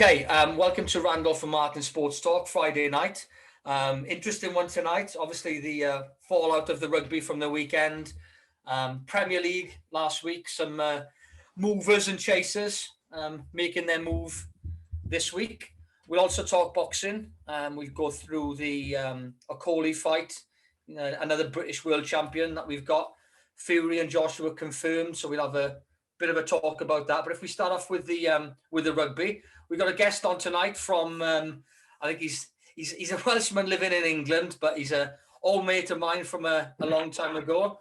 Okay, welcome to Randolph Martin Sports Talk Friday night. Interesting one tonight. Obviously, the fallout of the rugby from the weekend. Premier League last week. Some movers and chasers making their move this week. We'll also talk boxing. We'll go through the Okoli fight. Another British world champion that we've got. Fury and Joshua confirmed. So we'll have a bit of a talk about that. But if we start off with the rugby. We've got a guest on tonight from, I think he's a Welshman living in England, but he's an old mate of mine from a long time ago.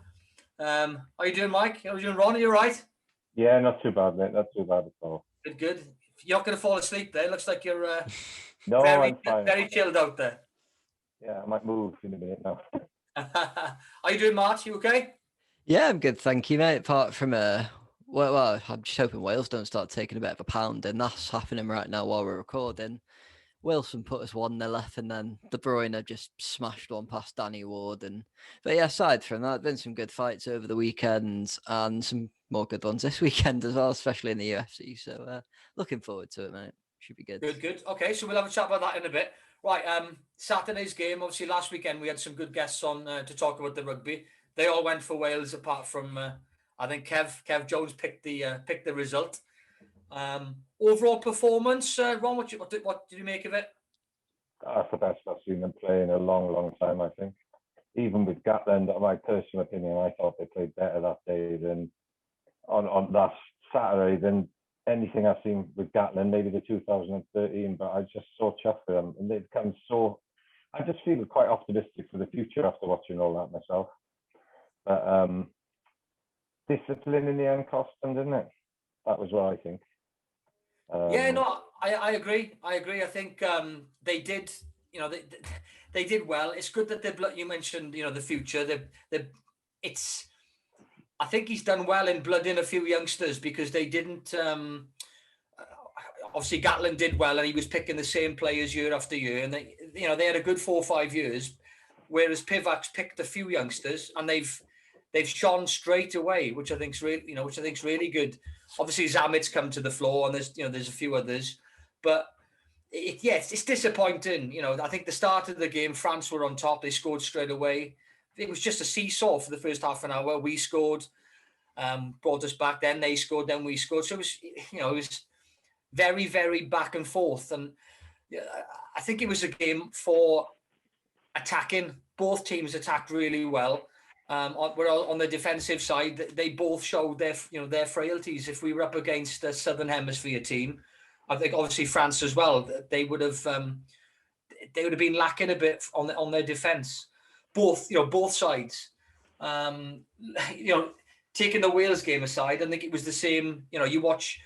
How you doing, Mike? How you doing, Ron? Are you all right? Yeah, not too bad, mate. Not too bad at all. Good. You're not going to fall asleep there. Looks like you're no, I'm fine. Very chilled out there. Yeah, I might move in a minute now. How you doing, Mark? You okay? Yeah, I'm good, thank you, mate. Apart from well, I'm just hoping Wales don't start taking a bit of a pound, and that's happening right now while we're recording. Wilson put us 1-0 up, and then De Bruyne just smashed one past Danny Ward. But yeah, aside from that, been some good fights over the weekend, and some more good ones this weekend as well, especially in the UFC. So looking forward to it, mate. Should be good. Good. Okay, so we'll have a chat about that in a bit. Right, Saturday's game. Obviously, last weekend we had some good guests on to talk about the rugby. They all went for Wales, apart from I think Kev Jones picked the result. Overall performance, Ron, what did you make of it? That's the best I've seen them play in a long, long time, I think. Even with Gatland, my personal opinion, I thought they played better that day than on last Saturday than anything I've seen with Gatland, maybe the 2013, but I just so chuffed for them. And they've come so, I just feel quite optimistic for the future after watching all that myself. But discipline in the end cost them, didn't it? That was what I think. I agree. I think they did. They did well. It's good that you mentioned, the future. I think he's done well in blooding a few youngsters because they didn't. Obviously, Gatland did well, and he was picking the same players year after year, and they had a good 4 or 5 years. Whereas Pivac's picked a few youngsters, and they've shone straight away, which I think's really good. Obviously, Zamit's come to the floor, and there's a few others, but it's disappointing. I think the start of the game, France were on top. They scored straight away. It was just a seesaw for the first half an hour. We scored, brought us back. Then they scored. Then we scored. So it was very, very back and forth. And I think it was a game for attacking. Both teams attacked really well. On the defensive side, they both showed their frailties. If we were up against a Southern Hemisphere team, I think obviously France as well, they would have been lacking a bit on their defense. Both sides. Taking the Wales game aside, I think it was the same. You watch.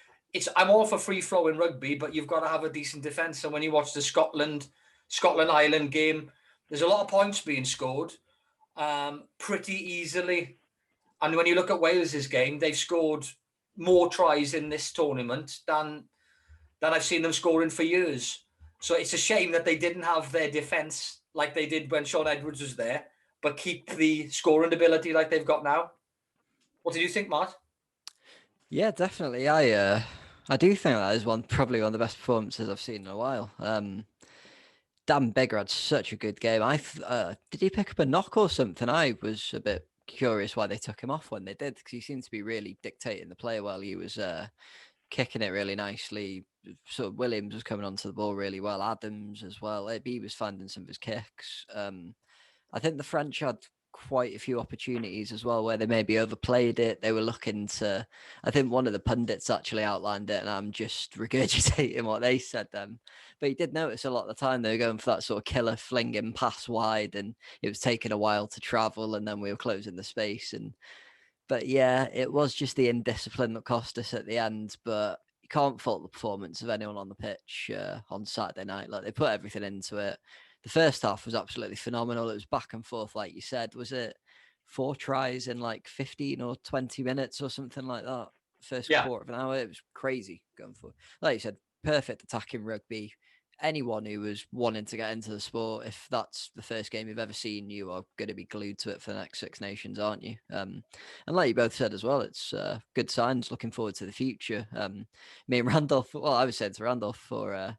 I'm all for free flowing rugby, but you've got to have a decent defense. And when you watch the Scotland Ireland game, there's a lot of points being scored. Pretty easily, and when you look at Wales's game, they've scored more tries in this tournament than I've seen them scoring for years. So it's a shame that they didn't have their defense like they did when Sean Edwards was there, but keep the scoring ability like they've got now. What did you think, Matt? Yeah, definitely. I do think that is probably one of the best performances I've seen in a while. Dan Bigger had such a good game. Did he pick up a knock or something? I was a bit curious why they took him off when they did, because he seemed to be really dictating the play while he was kicking it really nicely. So Williams was coming onto the ball really well. Adams as well. He was finding some of his kicks. I think the French had quite a few opportunities as well where they maybe overplayed it. They were looking to, I think one of the pundits actually outlined it, and I'm just regurgitating what they said then. But you did notice a lot of the time they were going for that sort of killer flinging pass wide, and it was taking a while to travel, and then we were closing the space. But yeah, it was just the indiscipline that cost us at the end. But you can't fault the performance of anyone on the pitch on Saturday night. Like, they put everything into it. The first half was absolutely phenomenal. It was back and forth, like you said. Was it 4 tries in like 15 or 20 minutes or something like that? First quarter of an hour. It was crazy going for, like you said, perfect attacking rugby. anyone who was wanting to get into the sport, if that's the first game you've ever seen, you are going to be glued to it for the next Six Nations, aren't you? And like you both said as well, it's good signs. Looking forward to the future. Me and Randolph. Well, I was saying to Randolph before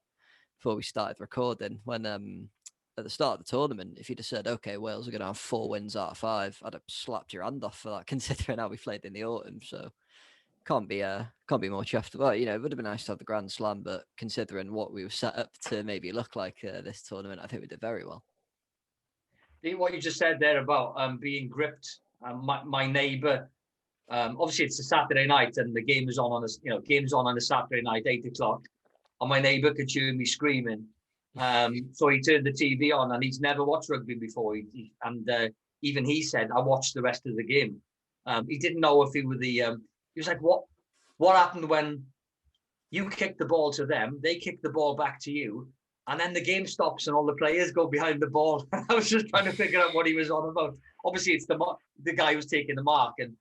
we started recording, when at the start of the tournament, if you'd have said, okay, Wales are going to have 4 wins out of 5, I'd have slapped your hand off for that, considering how we played in the autumn. So can't be more chuffed. Well, you know, it would have been nice to have the Grand Slam, but considering what we were set up to maybe look like this tournament, I think we did very well. What you just said there about being gripped, my neighbour, obviously it's a Saturday night and the game is on a Saturday night, 8:00, and my neighbour could hear me screaming. So he turned the TV on, and he's never watched rugby before. Even he said, I watched the rest of the game. He didn't know if he was he was like, what happened when you kick the ball to them, they kick the ball back to you, and then the game stops and all the players go behind the ball. I was just trying to figure out what he was on about. Obviously, it's the guy who's taking the mark, and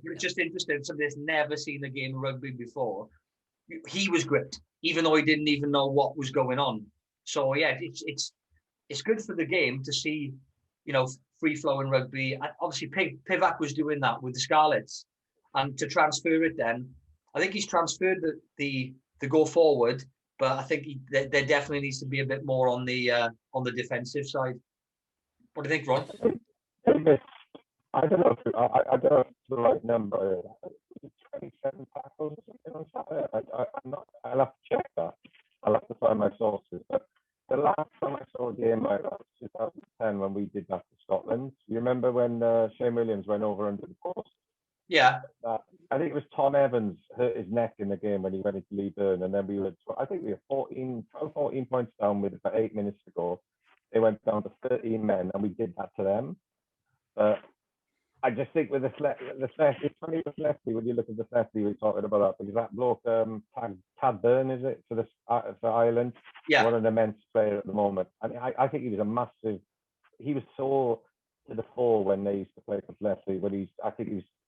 it's just interesting. Somebody that's never seen a game of rugby before, he was gripped, even though he didn't even know what was going on. So yeah, it's good for the game to see, you know, free flowing rugby. Obviously, Pivac was doing that with the Scarlets, and to transfer it, then I think he's transferred the go forward, but I think there definitely needs to be a bit more on the defensive side. What do you think, Ron? I don't know if I don't know if it's the right number. 27 tackles or something on Saturday. I'll have to check that. I'll have to find my sources. But the last time I saw a game like that was 2010 when we did that to Scotland. You remember when Shane Williams went over under the post? Yeah. I think it was Tom Evans hurt his neck in the game when he went into Lee Byrne, and then we were 14 points down with about 8 minutes to go. They went down to 13 men, and we did that to them. But I just think with the it's funny with Leslie, when you look at the Leslie we're talking about that, because that bloke, Tad Byrne, is it, for Ireland? Yeah. What an immense player at the moment. And I think he was so to the fore when they used to play with Leslie, but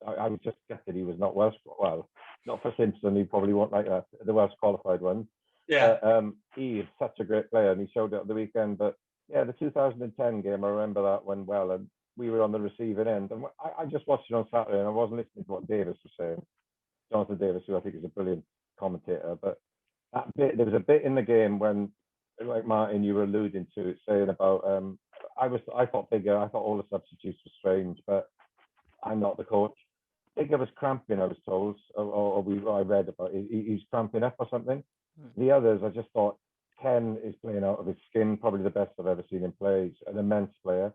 I was just gutted he was not Welsh. Well, not for Simpson, he probably won't like that, the Welsh qualified ones. Yeah. He is such a great player, and he showed it at the weekend. But yeah, the 2010 game, I remember that went well, and we were on the receiving end. And I just watched it on Saturday, and I wasn't listening to what Davis was saying. Jonathan Davis, who I think is a brilliant commentator. But there was a bit in the game when, like Martin, you were alluding to it, saying about I thought all the substitutes were strange, but I'm not the coach. Bigger was cramping, I was told, I read about it. He's cramping up or something. The others, I just thought Ken is playing out of his skin, probably the best I've ever seen him play. He's an immense player.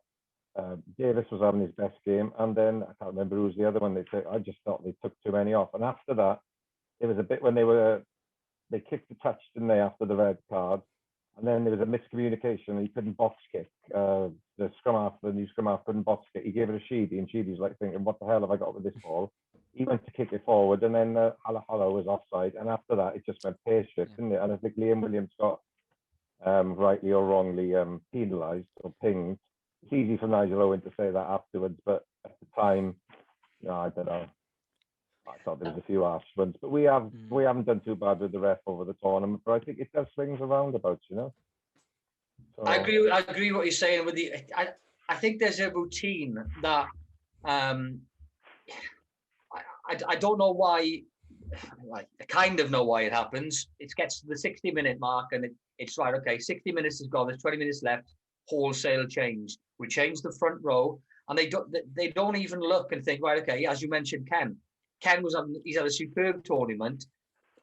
Davis was having his best game, and then I can't remember who was the other one. I just thought they took too many off, and after that, there was a bit when they kicked the touch, didn't they, after the red card, and then there was a miscommunication. He couldn't box kick. The new scrum half couldn't box kick. He gave it to Sheedy, and Sheedy's like thinking, "What the hell have I got with this ball?" He went to kick it forward, and then Hala was offside, and after that, it just went pear-shaped, didn't it? And I think Liam Williams got rightly or wrongly penalised or pinged. It's easy for Nigel Owen to say that afterwards, but at the time, I don't know. I thought there was a few harsh ones, but we haven't done too bad with the ref over the tournament. But I think it does swings and roundabouts, you know. So, I agree what you're saying with I think there's a routine that I don't know why. I kind of know why it happens. It gets to the 60-minute mark, and it's right. Okay, 60 minutes is gone. There's 20 minutes left. Wholesale change. We change the front row, and they don't even look and think, right, okay, as you mentioned, Ken he's had a superb tournament.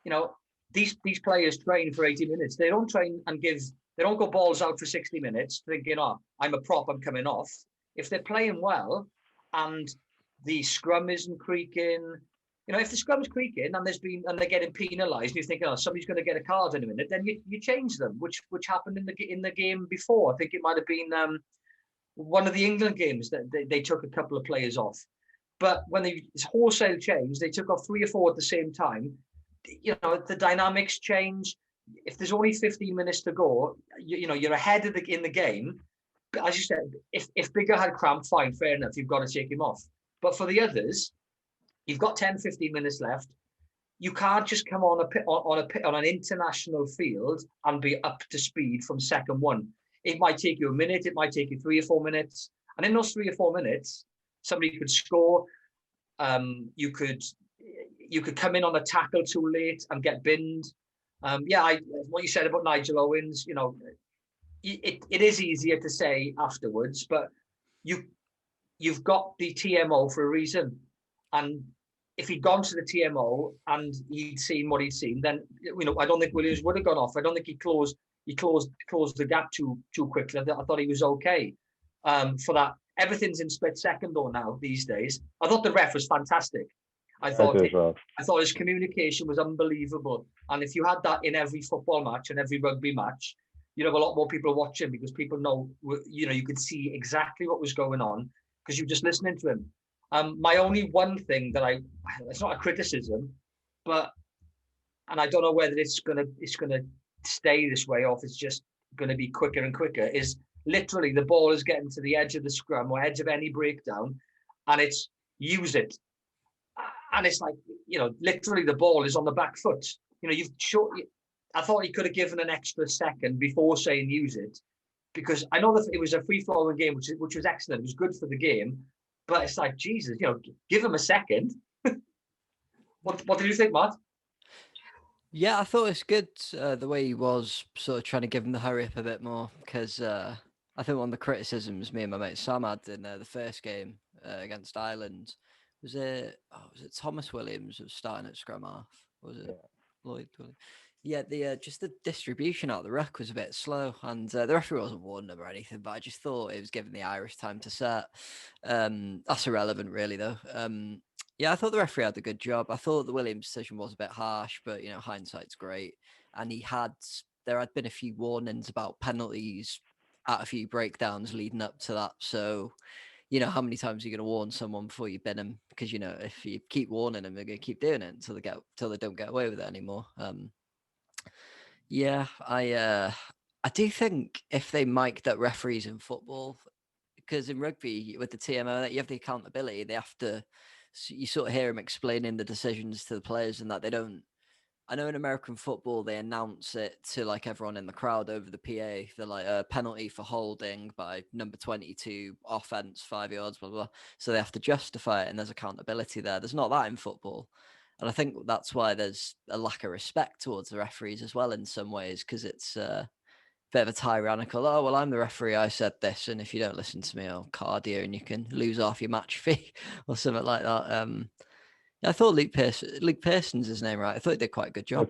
You know, these players train for 80 minutes. They don't train and they don't go balls out for 60 minutes thinking, oh, I'm a prop, I'm coming off. If they're playing well and the scrum isn't creaking, you know, if the scrum's creaking and they're getting penalised, and you're thinking, oh, somebody's going to get a card in a minute, then you change them, which happened in the game before. I think it might have been one of the England games that they took a couple of players off. But when it's wholesale change, they took off 3 or 4 at the same time. You know, the dynamics change. If there's only 15 minutes to go, you're ahead in the game. But as you said, if Bigger had cramp, fine, fair enough, you've got to take him off. But for the others, you've got 10, 15 minutes left. you can't just come on an international field and be up to speed from second one. It might take you a minute, it might take you 3 or 4 minutes, and in those 3 or 4 minutes, somebody could score. You could come in on a tackle too late and get binned. What you said about Nigel Owens, it is easier to say afterwards, but you've got the TMO for a reason, and if he'd gone to the TMO and he'd seen what he'd seen, then I don't think Williams would have gone off. I don't think he closed the gap too quickly. I thought he was okay for that. Everything's in split second though now these days. I thought the ref was fantastic. I thought his communication was unbelievable. And if you had that in every football match and every rugby match, you'd have a lot more people watching, because people know, you could see exactly what was going on because you're just listening to him. My only one thing that it's not a criticism, and I don't know whether it's gonna stay this way or if it's just gonna be quicker and quicker, is literally the ball is getting to the edge of the scrum or edge of any breakdown, and it's use it. And it's like, literally the ball is on the back foot. I thought he could have given an extra second before saying use it, because I know that it was a free-flowing game, which was excellent. It was good for the game, but it's like, Jesus, give him a second. What did you think, Matt? Yeah, I thought it's good the way he was sort of trying to give him the hurry up a bit more, because I think one of the criticisms me and my mate Sam had in the first game against Ireland was it Thomas Williams was starting at scrum half? Was it Lloyd Williams? Yeah, just the distribution out the ruck was a bit slow, and the referee wasn't warning them or anything, but I just thought it was giving the Irish time to set. That's irrelevant, really, though. Yeah, I thought the referee had a good job. I thought the Williams decision was a bit harsh, but hindsight's great. And there had been a few warnings about penalties at a few breakdowns leading up to that. So, how many times are you going to warn someone before you bin them? Because if you keep warning them, they're going to keep doing it until they don't get away with it anymore. Yeah, I do think if they mic'd up referees in football, because in rugby with the TMO, you have the accountability. They have to. You sort of hear them explaining the decisions to the players, and that they don't. I know in American football they announce it to like everyone in the crowd over the PA. They're like a penalty for holding by number 22, offense 5 yards, blah blah. So they have to justify it, and there's accountability there. There's not that in football. And I think that's why there's a lack of respect towards the referees as well in some ways, because it's a bit of a tyrannical, oh, well, I'm the referee, I said this, and if you don't listen to me, I'll card you and you can lose half your match fee or something like that. I thought Luke Pearson's his name, right? I thought he did quite a good job.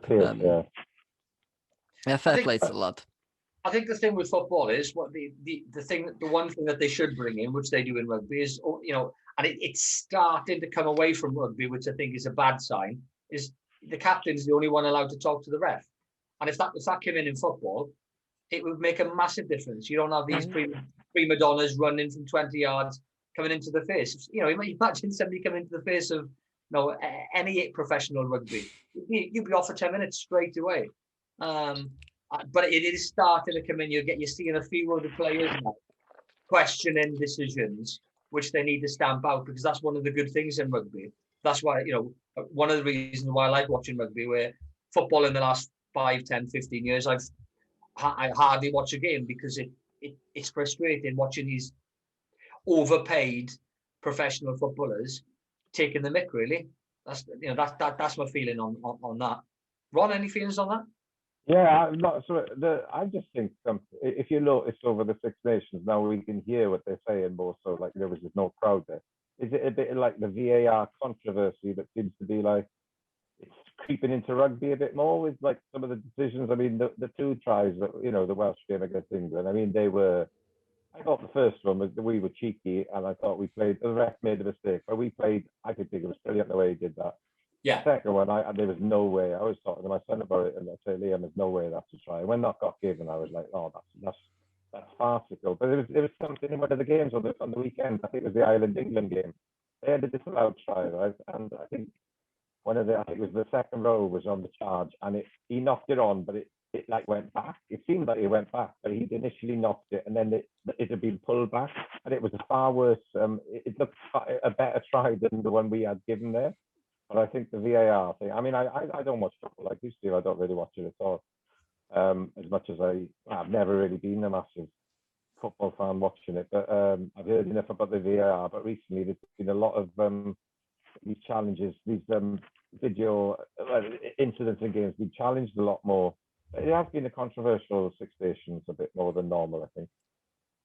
Yeah, fair play to the lad. I think the thing with football is what the one thing that they should bring in, which they do in rugby, is and it's starting to come away from rugby, which I think is a bad sign, is the captain's the only one allowed to talk to the ref. And if that came in football, it would make a massive difference. You don't have these prima donnas running from 20 yards coming into the face. Imagine somebody coming into the face of any professional rugby. You'd be off for 10 minutes straight away. But it is starting to come in. You're seeing a few of the players now questioning decisions, which they need to stamp out, because that's one of the good things in rugby. That's why, one of the reasons why I like watching rugby, where football in the last 5, 10, 15 years, I hardly watch a game, because it's frustrating watching these overpaid professional footballers taking the mick, really. That's my feeling on that. Ron, any feelings on that? Yeah, I just think if you notice over the Six Nations now, we can hear what they're saying more. So like there was just no crowd there. Is it a bit like the VAR controversy that seems to be like it's creeping into rugby a bit more with like some of the decisions? I mean, the 2 tries that the Welsh game against England. I mean, I thought the first one was that we were cheeky, and I thought the ref made a mistake. But I could think it was brilliant the way he did that. Yeah. The second one, there was no way. I was talking to my son about it, and I said, Liam, there's no way that's a try. When that got given, I was like, oh, that's farcical. But there was something in one of the games on the weekend. I think it was the Ireland-England game. They had a disallowed try, right? And I think it was the second row was on the charge, and he knocked it on, but it like went back. It seemed like it went back, but he'd initially knocked it, and then it had been pulled back, and it was a far worse. It looked a better try than the one we had given there. But I think the VAR thing. I mean, I don't watch football like you, Steve. I don't really watch it at all. As much as I've never really been a massive football fan watching it, but I've heard enough about the VAR. But recently, there's been a lot of these challenges, these video incidents in games being challenged a lot more. It has been a controversial Six Nations a bit more than normal, I think.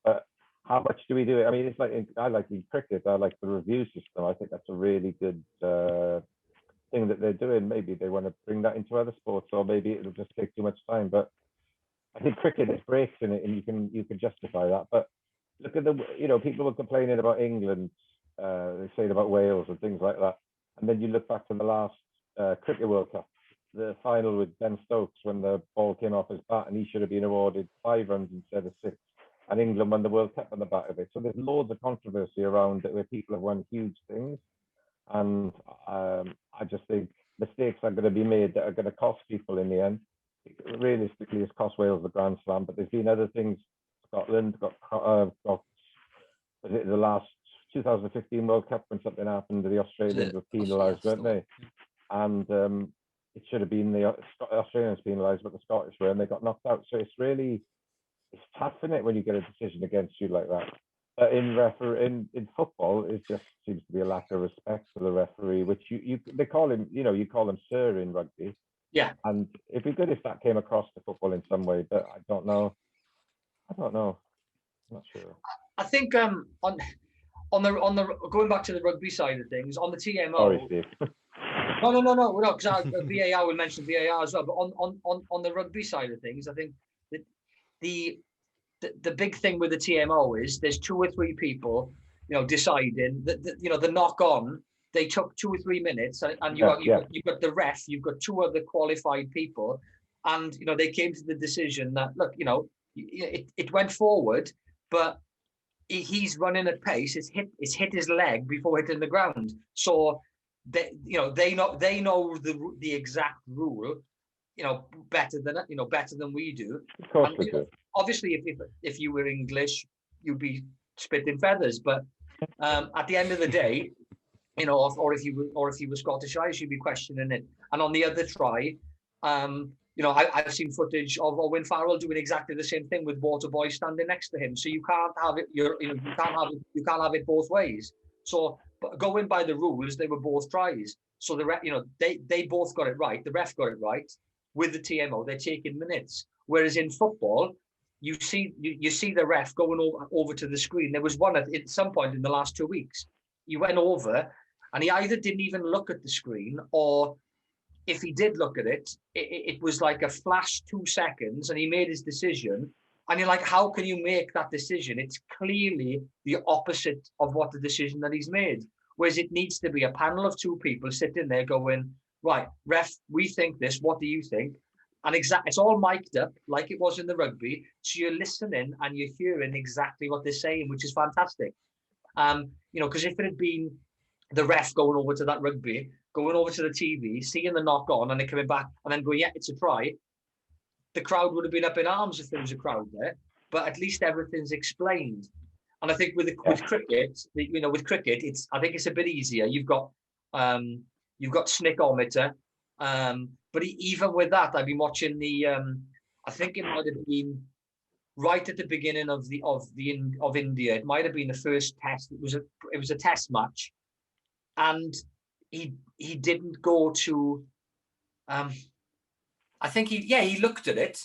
But how much do we do it? I mean, it's like I like the cricket. I like the review system. I think that's a really good thing that they're doing. Maybe they want to bring that into other sports, or maybe it'll just take too much time. But I think cricket is breaks in it, and you can justify that. But look at people were complaining about England, they saying about Wales and things like that, and then you look back to the last Cricket World Cup, the final with Ben Stokes, when the ball came off his bat and he should have been awarded 5 runs instead of 6, and England won the World Cup on the back of it. So there's loads of controversy around it where people have won huge things, and I just think mistakes are going to be made that are going to cost people in the end. Realistically, it's cost Wales the Grand Slam, but there's been other things. Scotland got was it the last 2015 World Cup when something happened to the Australians were penalised, weren't they? And it should have been the Australians penalised, but the Scottish were, and they got knocked out. So it's tough, isn't it, when you get a decision against you like that? But in football, it just seems to be a lack of respect for the referee, which they call him, you call him sir in rugby. Yeah. And it'd be good if that came across to football in some way, but I don't know. I'm not sure. I think on the going back to the rugby side of things, on the TMO. Sorry, Steve. No, we're not, because VAR, we mentioned VAR as well. But on the rugby side of things, I think that the big thing with the TMO is there's 2 or 3 people, deciding that the knock on. They took 2 or 3 minutes, and you've got the ref, you've got 2 other qualified people, and they came to the decision that look, it went forward, but he's running at pace. It's hit his leg before hitting the ground. So they know the exact rule, better than we do. Of course they do. Obviously, if you were English, you'd be spitting feathers. But at the end of the day, or if you were Scottish Irish, you'd be questioning it. And on the other try, I've seen footage of Owen Farrell doing exactly the same thing with Waterboy standing next to him. So you can't have it. You can't have it both ways. So going by the rules, they were both tries. So they both got it right. The ref got it right. With the TMO, they're taking minutes. Whereas in football, you see the ref going over to the screen. There was one at some point in the last 2 weeks. He went over, and he either didn't even look at the screen, or if he did look at it, it was like a flash 2 seconds, and he made his decision. And you're like, how can you make that decision? It's clearly the opposite of what the decision that he's made. Whereas it needs to be a panel of 2 people sitting there going, right, ref, we think this, what do you think? And it's all mic'd up like it was in the rugby. So you're listening and you're hearing exactly what they're saying, which is fantastic. Because if it had been the ref going over to that rugby, going over to the TV, seeing the knock on, and then coming back and then going, yeah, it's a try, the crowd would have been up in arms if there was a crowd there. But at least everything's explained. And I think with cricket, I think it's a bit easier. You've got Snickometer, but even with that, I've been watching I think it might have been right at the beginning of India. It might have been the first test. It was a test match, and he didn't go to. I think he looked at it.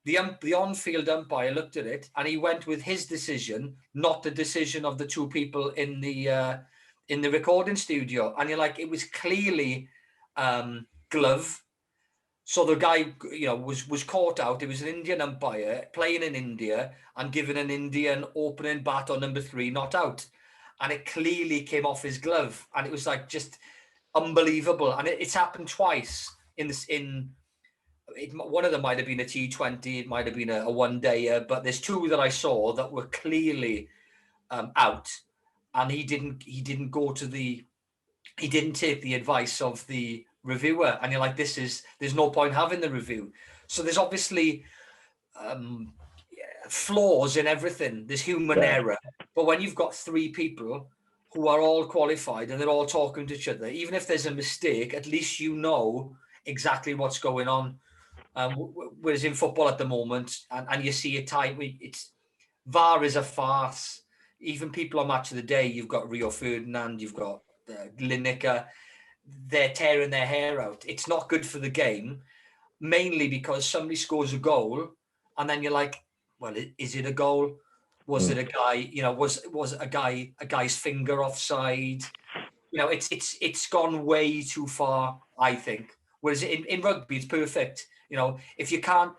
The on-field umpire looked at it, and he went with his decision, not the decision of the 2 people in the recording studio. And you're like, it was clearly glove. So the guy, was caught out. It was an Indian umpire playing in India and giving an Indian opening bat on number 3 not out, and it clearly came off his glove, and it was like just unbelievable. And it's happened twice one of them might have been a T20, it might have been a one-dayer, but there's 2 that I saw that were clearly out, and he didn't take the advice of the reviewer, and you're like, there's no point having the review. So there's obviously flaws in everything. There's human error, but when you've got 3 people who are all qualified and they're all talking to each other. Even if there's a mistake, at least you know exactly what's going on. Whereas in football at the moment, and you see a time, it's VAR is a farce. Even people on Match of the Day, you've got Rio Ferdinand, you've got Lineker, they're tearing their hair out. It's not good for the game, mainly because somebody scores a goal and then you're like, well, is it a goal? Was it a guy, was a guy's finger offside? It's gone way too far, I think. Whereas in rugby, it's perfect. If you can't,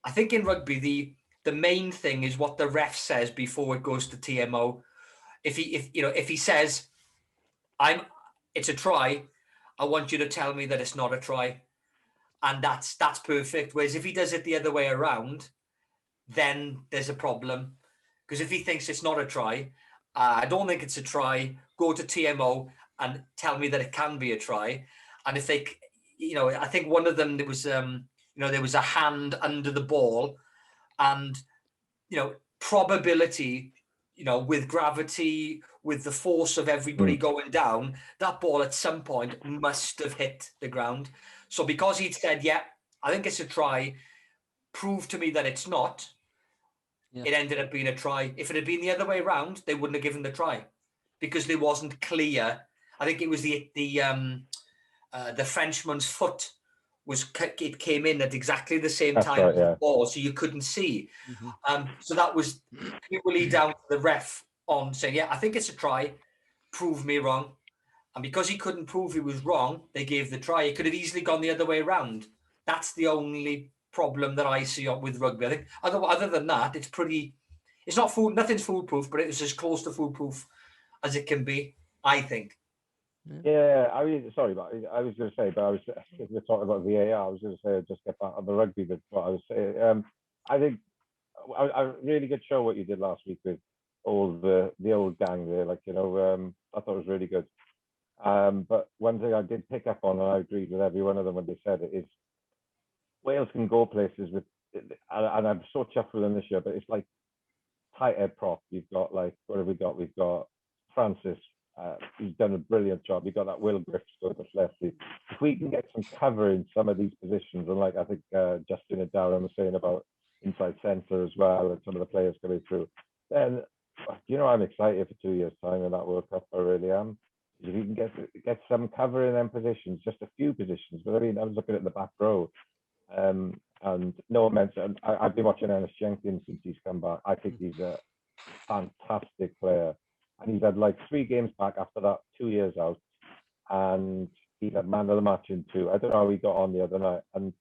I think in rugby, the main thing is what the ref says before it goes to TMO. If he says, it's a try, I want you to tell me that it's not a try. And that's perfect. Whereas if he does it the other way around, then there's a problem. Because if he thinks it's not a try, I don't think it's a try, go to TMO and tell me that it can be a try. And if they, I think one of them, there was a hand under the ball and, probability, with gravity, with the force of everybody going down, that ball at some point must have hit the ground. So because he'd said, yeah, I think it's a try, prove to me that it's not, it ended up being a try. If it had been the other way around, they wouldn't have given the try because there wasn't clear. I think it was the Frenchman's foot it came in at exactly the same time as the ball, so you couldn't see. So that was purely down to the ref on saying, yeah, I think it's a try, prove me wrong. And because he couldn't prove he was wrong, they gave the try. It could have easily gone the other way around. That's the only problem that I see with rugby. I think other than that, it's not nothing's foolproof, but it's as close to foolproof as it can be, I think. Yeah, sorry, but I was going to say, but we're talking about VAR. I was going to say, just get back on the rugby. But what I was saying, I think a really good show what you did last week with all the old gang there. I thought it was really good. But one thing I did pick up on, and I agreed with every one of them when they said it, is Wales can go places with, and I'm so chuffed with them this year. But it's like tight head prop. You've got what have we got? We've got Francis. He's done a brilliant job. You've got that Will Griffiths go to lefty. If we can get some cover in some of these positions, and I think Justin and Darren were saying about inside centre as well, and some of the players coming through, then I'm excited for 2 years' time in that World Cup. I really am. If you can get some cover in them positions, just a few positions. But I mean, I was looking at the back row, and no one mentioned. I've been watching Ernest Jenkins since he's come back. I think he's a fantastic player. And he's had 3 games back after that, 2 years out. And he's had man of the match in 2. I don't know how he got on the other night. And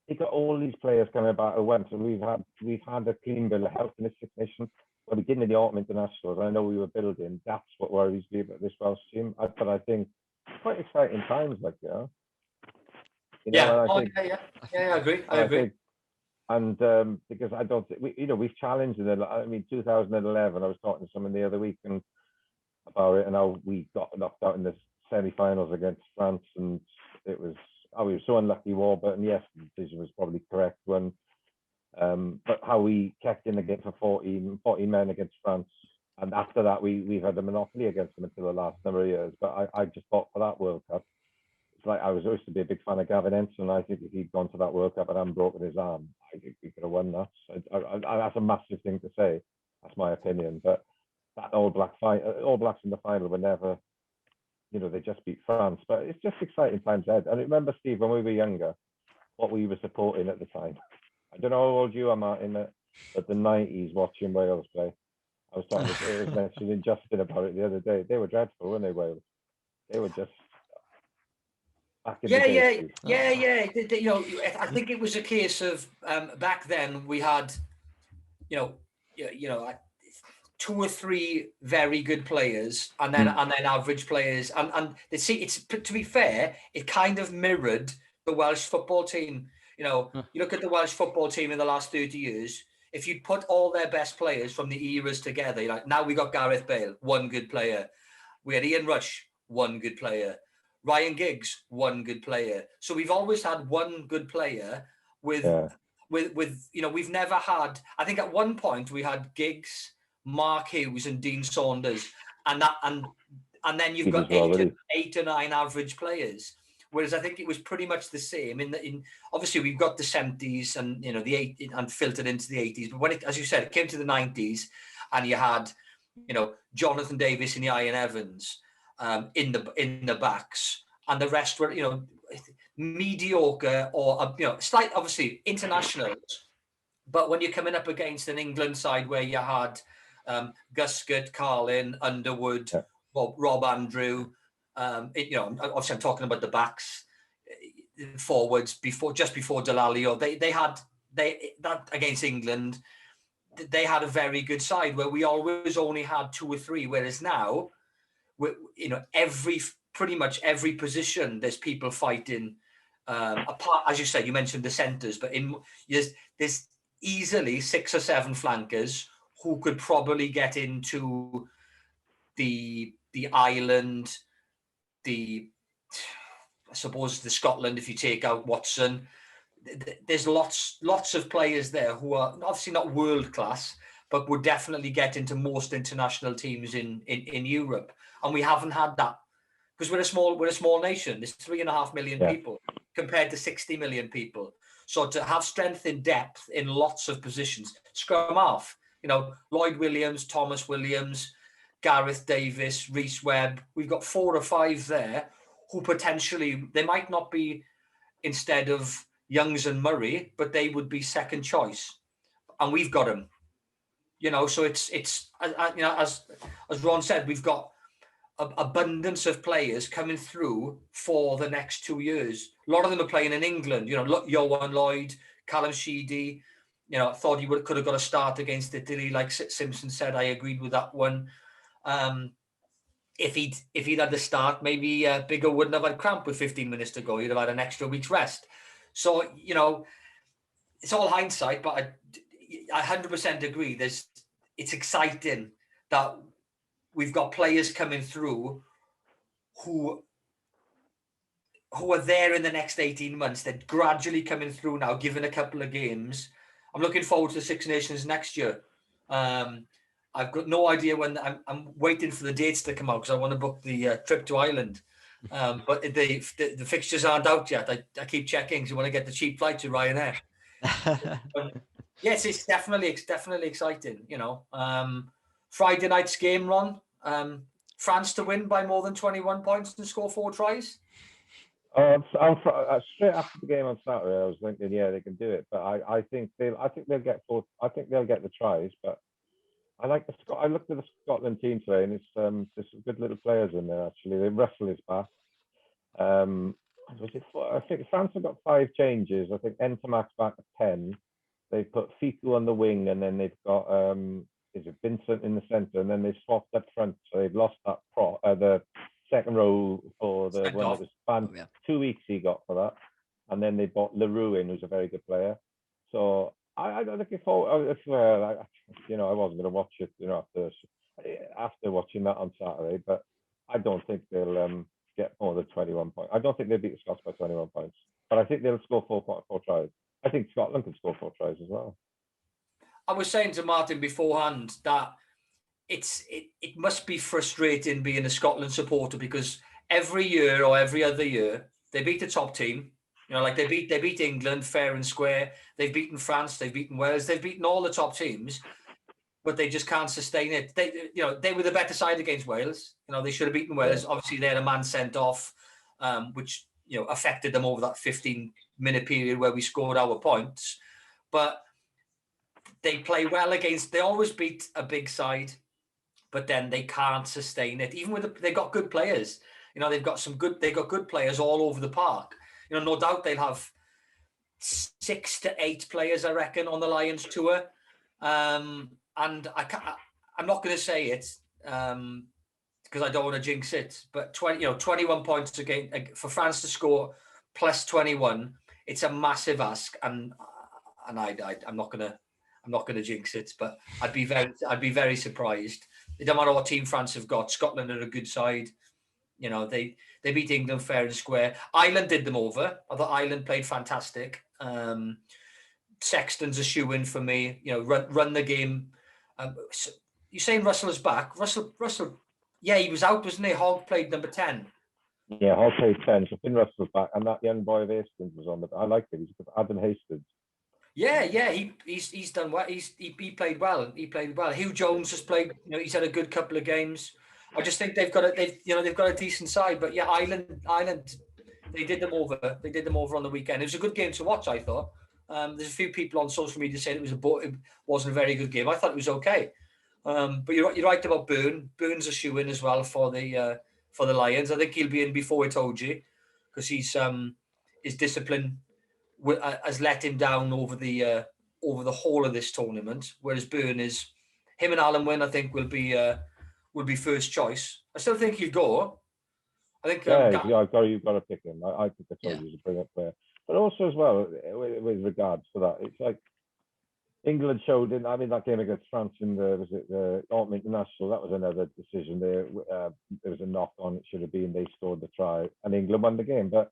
he got all these players coming back at once. And we've had a clean bill of health in this Six Nations. Well, we did in the autumn internationals. I know we were building. That's what worries me about this Welsh team. But I think it's quite exciting times, I agree. I agree. And because I don't think we've challenged it. I mean, 2011, I was talking to someone the other week about it, and how we got knocked out in the semi-finals against France, and we were so unlucky, Warburton. Yes, the decision was probably correct one, but how we kept in the game for 40 men against France, and after that we've had a monopoly against them until the last number of years. But I just thought for that World Cup, it's I used to be a big fan of Gavin Ensign. I think if he'd gone to that World Cup and hadn't broken his arm, I think we could have won that. That's a massive thing to say. That's my opinion, but that All Blacks in the final were never, they just beat France. But it's just exciting times ahead. And remember, Steve, when we were younger, what we were supporting at the time. I don't know how old you are, Martin, at the 90s watching Wales play. I was talking to mentioning Justin about it the other day. They were dreadful, weren't they, Wales? They were just back in the day. I think it was a case of back then we had, 2 or 3 very good players, and then average players, and they see it's to be fair, it kind of mirrored the Welsh football team. You look at the Welsh football team in the last 30 years. If you put all their best players from the eras together, now we got Gareth Bale, one good player. We had Ian Rush, one good player. Ryan Giggs, one good player. So we've always had one good player with we've never had. I think at one point we had Giggs, Mark Hughes, and Dean Saunders, and and then you've got 8 or 9 average players. Whereas I think it was pretty much the same in obviously we've got the 70s and the 80s and filtered into the 80s. But when it, as you said, it came to the 90s, and you had Jonathan Davis and Ian Evans in the backs, and the rest were mediocre or slight, obviously internationals. But when you're coming up against an England side where you had Guscott, Carlin, Underwood, Rob Andrew, obviously I'm talking about the backs, forwards just before Delalio. They had that against England. They had a very good side where we always only had 2 or 3, whereas now, pretty much every position there's people fighting. Apart, as you said, you mentioned the centres, but there's easily 6 or 7 flankers who could probably get into the Ireland, I suppose the Scotland if you take out Watson. There's lots of players there who are obviously not world class, but would definitely get into most international teams in Europe. And we haven't had that because we're a small nation. There's 3.5 million people compared to 60 million people. So to have strength in depth in lots of positions, scrum half, Lloyd Williams, Thomas Williams, Gareth Davis, Reece Webb, we've got 4 or 5 there who potentially, they might not be instead of Youngs and Murray, but they would be second choice. And we've got them, so it's as Ron said, we've got abundance of players coming through for the next 2 years. A lot of them are playing in England. Johan Lloyd, Callum Sheedy. I thought he could have got a start against Italy, like Simpson said. I agreed with that one. If he'd had the start, maybe Bigger wouldn't have had cramp with 15 minutes to go. He'd have had an extra week's rest. So it's all hindsight, but I 100% agree. It's exciting that we've got players coming through who are there in the next 18 months. They're gradually coming through now, given a couple of games. I'm looking forward to the Six Nations next year. I've got no idea when. I'm waiting for the dates to come out because I want to book the trip to Ireland. But the fixtures aren't out yet. I keep checking because I want to get the cheap flight to Ryanair. Yes, it's definitely exciting. Friday night's game, Ron. France to win by more than 21 points and score 4 tries. Straight after the game on Saturday, I was thinking, they can do it, but I think they'll get 4. I think they'll get the tries, but I looked at the Scotland team today, and there's some good little players in there actually. Russell is back. I think France have got 5 changes. I think Entomac's back at 10. They've put Fiku on the wing, and then they've got Vincent in the centre, and then they swapped up front. So they've lost that the second row for the one that was banned. 2 weeks he got for that, and then they bought Leroux in, who's a very good player. So I'm looking forward. I wasn't going to watch it, after watching that on Saturday, but I don't think they'll get more than 21 points. I don't think they'll beat the Scots by 21 points, but I think they'll score 4 tries. I think Scotland can score 4 tries as well. I was saying to Martin beforehand that it must be frustrating being a Scotland supporter because every year or every other year they beat the top team. Like they beat England fair and square. They've beaten France. They've beaten Wales. They've beaten all the top teams, but they just can't sustain it. They were the better side against Wales. They should have beaten Wales. Yeah. Obviously, they had a man sent off, which affected them over that 15-minute period where we scored our points. But they play well against. They always beat a big side, but then they can't sustain it. Even with they got good players. They've got good players all over the park. No doubt they'll have 6 to 8 players, I reckon, on the Lions tour. And I'm not going to say it because I don't want to jinx it. But 21 points again for France to score plus 21. It's a massive ask, and I'm not going to jinx it. But I'd be very surprised. It doesn't matter what team France have got. Scotland are a good side. They beat England fair and square. Ireland did them over. I thought Ireland played fantastic. Sexton's a shoe-in for me. Run the game. You're saying Russell is back. Russell, Yeah, he was out, wasn't he? Hogg played number 10. Yeah, I'll play 10. So Finn Russell's back, and that young boy of Hastings was on the. I like it. He's good. Adam Hastings. Yeah, he's done well. He played well. He played well. Hugh Jones has played. He's had a good couple of games. I just think they've got a decent side. But yeah, Ireland, they did them over. They did them over on the weekend. It was a good game to watch, I thought. There's a few people on social media saying it wasn't a very good game. I thought it was okay. But you're right about Byrne. Byrne's a shoe-in as well for the Lions. I think he'll be in before it's OG because his discipline has let him down over the whole of this tournament. Whereas Byrne is him and Alan Wynn, I think will be first choice. I still think he'll go. I think you've got to pick him. I think I told you to bring up there, but also as well with regards to that, it's like England showed in. I mean, that game against France in the Autumn International. That was another decision. There was a knock on. It should have been. They scored the try, and England won the game. But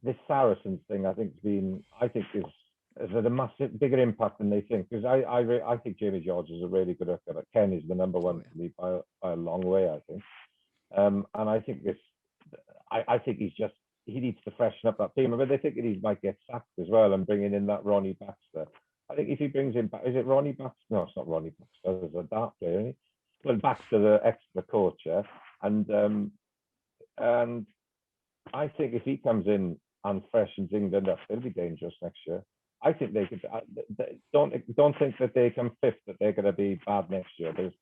this Saracens thing, I think, has had a massive, bigger impact than they think. Because I think Jamie George is a really good hooker. But Ken is the number one for me by a long way, I think. And I think I think he needs to freshen up that team. But they think he might get sacked as well, and bringing in that Ronnie Baxter. I think if he brings in back, is it Ronnie Baxter? No, it's not Ronnie Baxter. There's a dart player, isn't he? Well, Baxter, the coach, yeah. And I think if he comes in and freshens England up, they'll be dangerous next year. I think they could. Don't think that they come fifth, that they're going to be bad next year. Because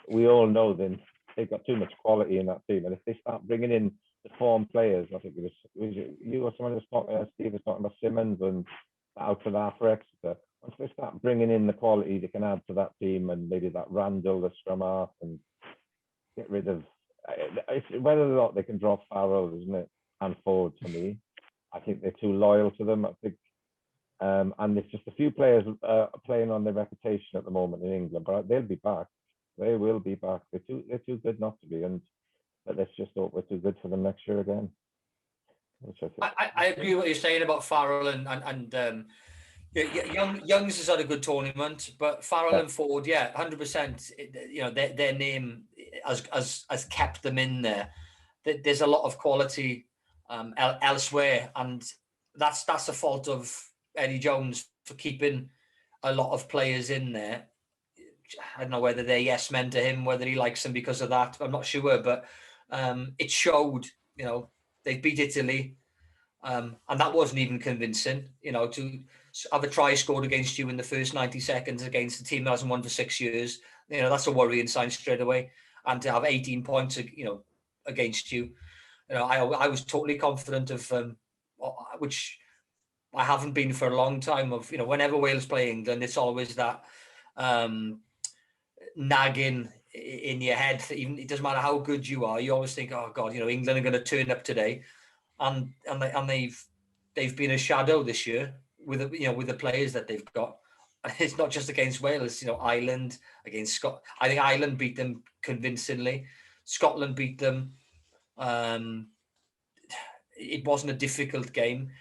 we all know then they've got too much quality in that team, and if they start bringing in the form players, I think it was you or someone was talking. Steve was talking about Simmons and out of that for Exeter. Once they start bringing in the quality they can add to that team, and maybe that Randall, the scrum half, and get rid of whether or not they can drop Farrell, isn't it? And forward for me, I think they're too loyal to them. I think, and there's just a few players playing on their reputation at the moment in England, but they'll be back. They will be back. They're too good not to be, and let's just hope we're too good for them next year again. I agree with what you're saying about Farrell and Youngs has had a good tournament, but Farrell and Ford, 100%. Their name has kept them in there. There's a lot of quality elsewhere, and that's a fault of Eddie Jones for keeping a lot of players in there. I don't know whether they're yes men to him, whether he likes them because of that. I'm not sure, but it showed. They beat Italy, and that wasn't even convincing. To have a try scored against you in the first 90 seconds against a team that hasn't won for 6 years, that's a worrying sign straight away. And to have 18 points, against you, I was totally confident of, which I haven't been for a long time. Of whenever Wales play England, it's always that nagging in your head. Even it doesn't matter how good you are, you always think, oh God, England are going to turn up today, and they've been a shadow this year with the players that they've got. It's not just against Wales, Ireland against Scotland. I think Ireland beat them convincingly. Scotland beat them. It wasn't a difficult game.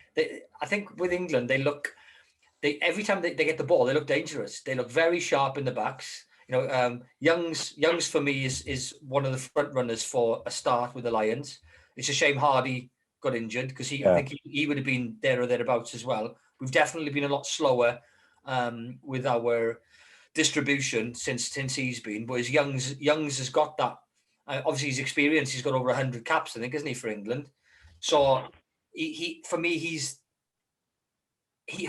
I think with England, every time they get the ball, they look dangerous. They look very sharp in the backs. Youngs for me is one of the front runners for a start with the Lions. It's a shame Hardy got injured because I think he would have been there or thereabouts as well. We've definitely been a lot slower with our distribution since he's been. But Youngs has got that. Obviously, his experience. He's got over 100 caps, I think, isn't he, for England? So he for me,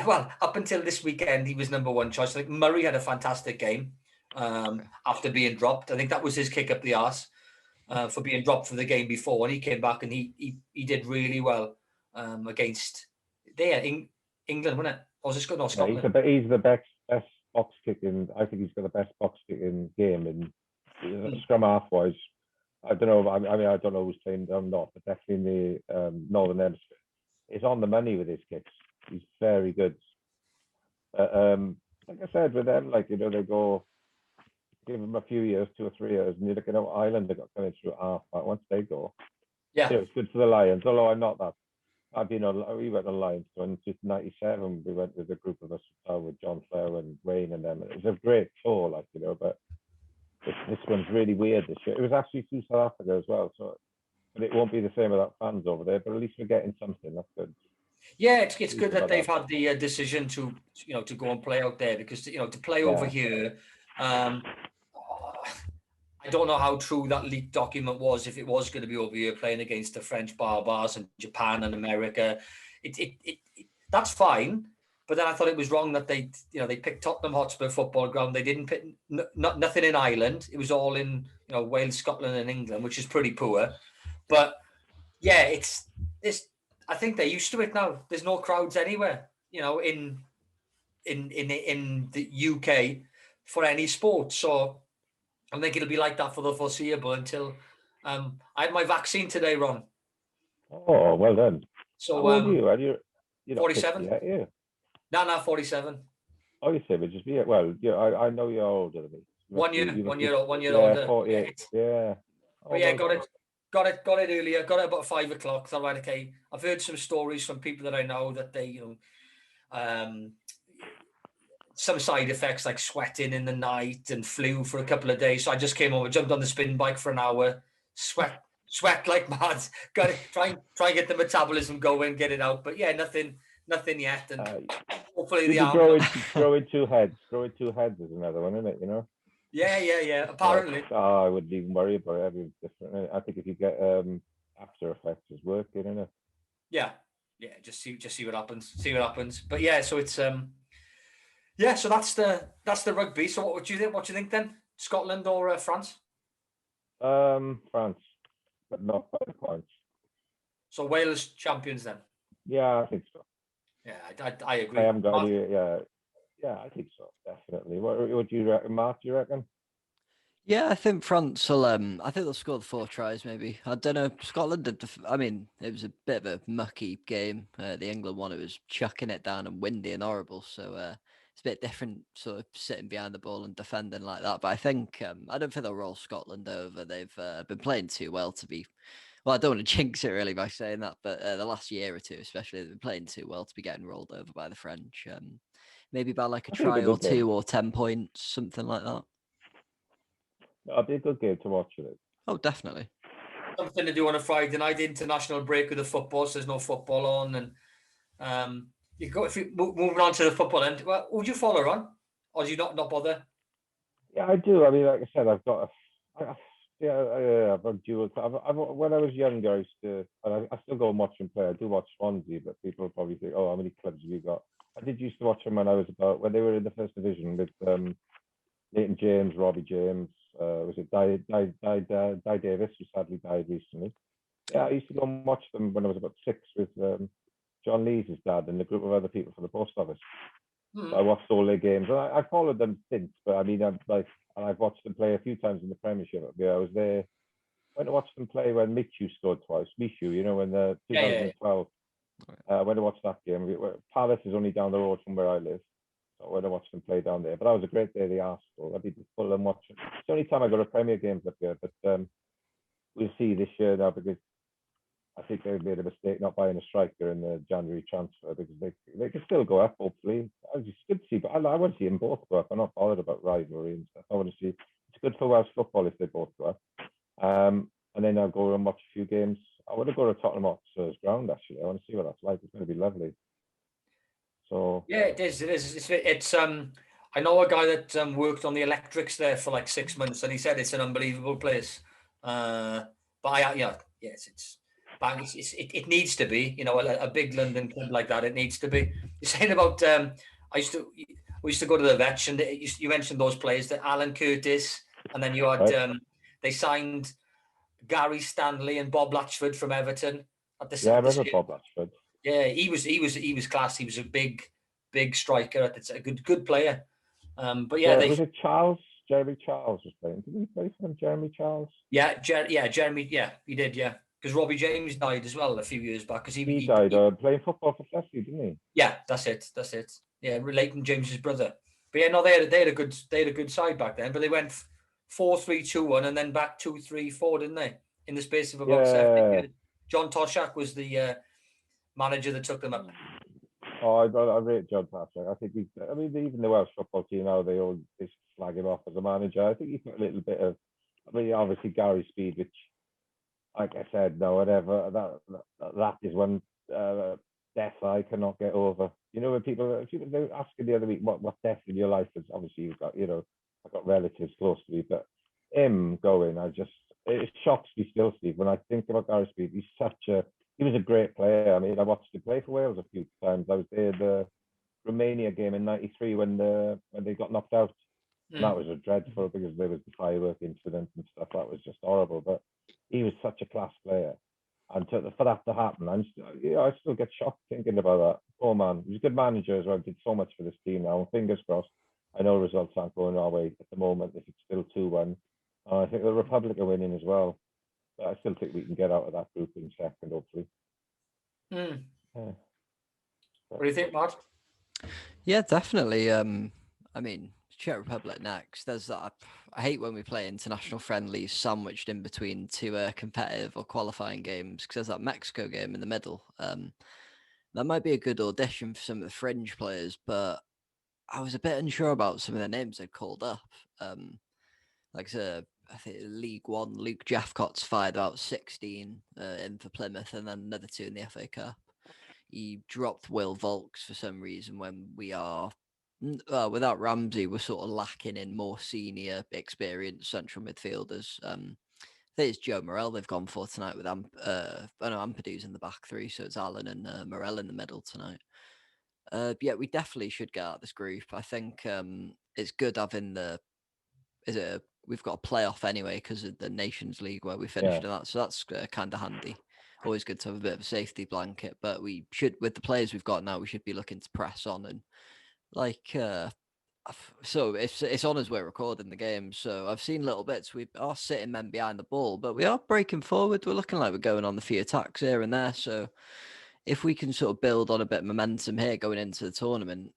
well, up until this weekend, he was number one choice. I think Murray had a fantastic game after being dropped. I think that was his kick up the arse for being dropped from the game before, and he came back and he did really well against England, wasn't it? Or was it Scotland? No, Scotland. He's the best box kicking. I think he's got the best box kicking game in scrum half wise. I don't know. I mean, I don't know who's playing them not, but definitely in the Northern Hemisphere. He's on the money with his kicks. He's very good. Like I said, with them, they go, give them a few years, 2 or 3 years, and you're looking at Ireland, they got coming through half. But once they go, it's good for the Lions. Although I'm not that. We went on Lions in 1997. We went with a group of us with John Flair and Wayne and them. It was a great tour, but This one's really weird this year. It was actually through South Africa as well, so but it won't be the same without fans over there. But at least we're getting something. That's good. Yeah, it's good that they've had the decision to to go and play out there, because to play over here. I don't know how true that leaked document was, if it was going to be over here playing against the French Barbars and Japan and America. That's fine. But then I thought it was wrong that they picked Tottenham Hotspur football ground. They didn't pick nothing in Ireland. It was all in Wales, Scotland, and England, which is pretty poor. But yeah, it's I think they're used to it now. There's no crowds anywhere, in the UK for any sport. So I think it'll be like that for the foreseeable until I had my vaccine today, Ron. Oh, well done. So how old are you? You're 47. Yet, yeah. No, 47. Oh, you say, but just be well. Yeah, I know you're older than me. One year older. 48. Yeah. But yeah, got it earlier. Got it about 5 o'clock. Thought, right, okay. I've heard some stories from people that I know that they, some side effects like sweating in the night and flu for a couple of days. So I just came over, jumped on the spin bike for an hour, sweat like mad. Got it. Try and get the metabolism going, get it out. But yeah, nothing yet. And hopefully the arm. Growing two heads. Growing two heads is another one, isn't it? Yeah. Apparently. I wouldn't even worry about it. Every different. I think if you get after effects, is working, isn't it? Yeah. Just see what happens. But yeah, so it's yeah. So that's the rugby. So what do you think? What do you think then? Scotland or France? France, but not by the points. So Wales champions then? Yeah, I think so. Yeah, I agree. I haven't got any. Yeah, I think so. Definitely. What do you reckon, Mark? Do you reckon? Yeah, I think France will. I think they'll score 4 tries, maybe. I don't know. Scotland did. I mean, it was a bit of a mucky game. The England one, it was chucking it down and windy and horrible. So it's a bit different, sort of sitting behind the ball and defending like that. But I think I don't think they'll roll Scotland over. They've been playing too well to be. Well, I don't want to jinx it really by saying that, but the last year or two, especially, they've been playing too well to be getting rolled over by the French. Maybe by like a try or 2 or 10 points, something like that. It'll be a good game to watch it. Oh, definitely. Something to do on a Friday night, international break with the football, so there's no football on. And you go, if you moving on to the football end, well, would you follow on? Or do you not bother? Yeah, I do. I mean, like I said, I've got I've got dual. When I was younger, I used to, and I still go and watch them play. I do watch Swansea, but people probably think, oh, how many clubs have you got? I did used to watch them when I was when they were in the first division with Leighton James, Robbie James. Was it Di Davis, who sadly died recently? Yeah, I used to go and watch them when I was about 6 with John Lees' dad and a group of other people from the post office. So I watched all their games, and I followed them since. But I mean, I've watched them play a few times in the Premiership. Yeah, I was there. Went to watch them play when Michu scored twice. Michu, when the 2012. Went to watch that game. Palace is only down the road from where I live. So I went to watch them play down there. But that was a great day. The Arsenal. I did full and watching. It's the only time I go to Premier games up here. But we'll see this year now, because I think they made a mistake not buying a striker in the January transfer, because they can still go up, hopefully. It's good to see, but I want to see them both go up. I'm not bothered about rivalry and stuff. I want to see, it's good for Welsh football if they both go up. And then I'll go and watch a few games. I want to go to Tottenham Hotspur's ground, actually. I want to see what that's like. It's going to be lovely. So yeah, it is. It's I know a guy that worked on the electrics there for like 6 months, and he said it's an unbelievable place. But it needs to be, a big London club like that. It needs to be. You're saying about we used to go to the Vetch, and you mentioned those players, that Alan Curtis, and then you had they signed Gary Stanley and Bob Latchford from Everton at the I remember Bob Latchford. Yeah, he was class. He was a big striker. A good player. But yeah, was it Jeremy Charles was playing? Did he play for them? Jeremy Charles? Yeah, Jeremy. Yeah, he did. Yeah. Because Robbie James died as well a few years back. Because he died playing football for Chelsea, didn't he? Yeah, that's it. Yeah, Leighton James's brother. But yeah, no, they had a good side back then. But they went 4-3-2-1 and then back 2-3-4, didn't they? In the space of about 7 years. John Toshak was the manager that took them up. Oh, I rate John Patrick. I think even the Welsh football team now, they all just flag him off as a manager. I think he's got a little bit of, obviously Gary Speed, which, like I said, no, whatever, that is one death I cannot get over. When people they were asking the other week, what death in your life is, obviously you've got, I've got relatives close to me, but him going, it shocks me still, Steve, when I think about Gary Speed. He was a great player. I mean, I watched him play for Wales a few times. I was there the Romania game in '93 when they got knocked out. And that was a dreadful, because there was the firework incident and stuff. That was just horrible. But he was such a class player. And for that to happen, I still get shocked thinking about that. Poor man. He's a good manager as well. Did so much for this team now. Fingers crossed. I know results aren't going our way at the moment if it's still 2-1. I think the Republic are winning as well. But I still think we can get out of that group in second, hopefully. Yeah. What do you think, Matt? Yeah, definitely. I mean, Czech Republic next. There's that. I hate when we play international friendlies sandwiched in between two competitive or qualifying games, because there's that Mexico game in the middle. That might be a good audition for some of the fringe players, but I was a bit unsure about some of the names they'd called up. Like I think League One, Luke Jeffcott's fired about 16 in for Plymouth, and then another 2 in the FA Cup. He dropped Will Volks for some reason when we are, without Ramsey, we're sort of lacking in more senior, experienced central midfielders. I think it's Joe Morel they've gone for tonight with Ampadu's in the back 3, so it's Allen and Morel in the middle tonight. Yeah, we definitely should get out of this group. I think it's good having we've got a playoff anyway because of the Nations League where we finished in that, so that's kind of handy. Always good to have a bit of a safety blanket, but we should, with the players we've got now, we should be looking to press on and so it's on as we're recording the game. So I've seen little bits. We are sitting men behind the ball, but we are breaking forward. We're looking like we're going on the few attacks here and there. So if we can sort of build on a bit of momentum here going into the tournament,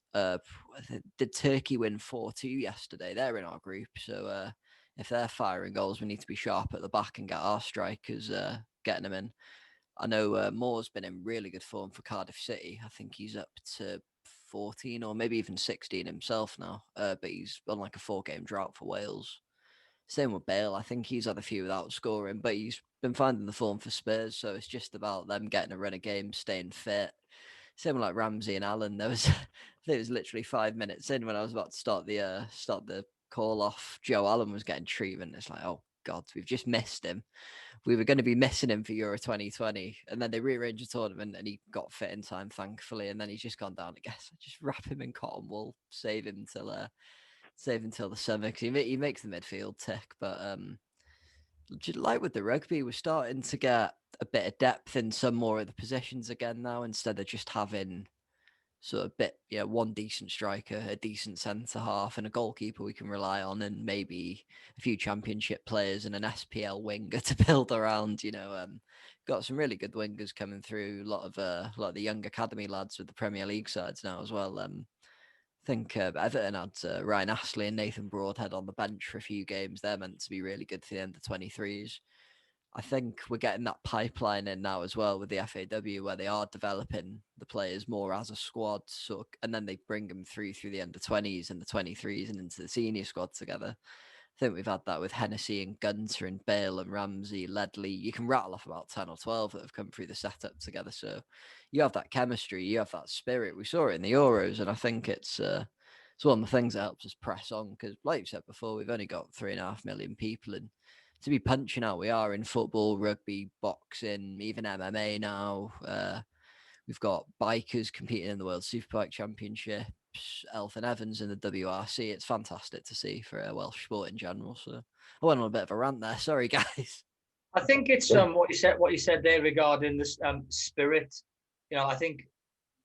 did Turkey win 4-2 yesterday? They're in our group, so if they're firing goals, we need to be sharp at the back and get our strikers getting them in. I know Moore's been in really good form for Cardiff City. I think he's up to 14 or maybe even 16 himself now, but he's on like a 4-game drought for Wales. Same with Bale. I think he's had a few without scoring, but he's been finding the form for Spurs. So it's just about them getting a run of games, staying fit. Same like Ramsey and Allen. I think it was literally 5 minutes in when I was about to start the call off. Joe Allen was getting treatment. It's like, oh God, we've just missed him. We were going to be missing him for Euro 2020, and then they rearranged the tournament, and he got fit in time, thankfully. And then he's just gone down. I guess just wrap him in cotton wool, save him till the summer, because he makes the midfield tick. But like with the rugby, we're starting to get a bit of depth in some more of the positions again now, instead of just having sort of one decent striker, a decent centre half, and a goalkeeper we can rely on, and maybe a few championship players and an SPL winger to build around. Got some really good wingers coming through. A lot of the young academy lads with the Premier League sides now as well. I think Everton had Ryan Astley and Nathan Broadhead on the bench for a few games. They're meant to be really good for the end of 23s. I think we're getting that pipeline in now as well with the FAW, where they are developing the players more as a squad, and then they bring them through the under 20s and the 23s and into the senior squad together. I think we've had that with Hennessy and Gunter and Bale and Ramsey, Ledley. You can rattle off about 10 or 12 that have come through the setup together. So you have that chemistry, you have that spirit. We saw it in the Euros, and I think it's one of the things that helps us press on, because like you said before, we've only got 3.5 million people, and to be punching out we are in football, rugby, boxing, even MMA now. We've got bikers competing in the World Superbike Championships, Elfyn Evans in the WRC. It's fantastic to see for a Welsh sport in general. So I went on a bit of a rant there. Sorry, guys. I think it's what you said there regarding this spirit. I think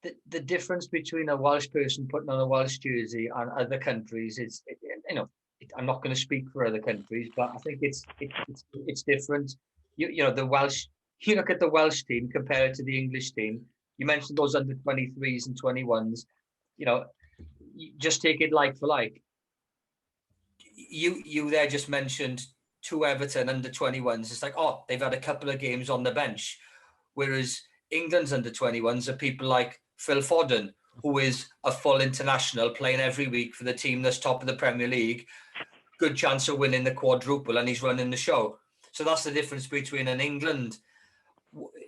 the difference between a Welsh person putting on a Welsh jersey and other countries, I'm not going to speak for other countries, but I think it's different. The Welsh. You look at the Welsh team compared to the English team. You mentioned those under 23s and 21s. You just take it like for like. You there just mentioned 2 Everton under 21s. It's like, oh, they've had a couple of games on the bench, whereas England's under 21s are people like Phil Foden, who is a full international playing every week for the team that's top of the Premier League, good chance of winning the quadruple, and he's running the show. So that's the difference between an England.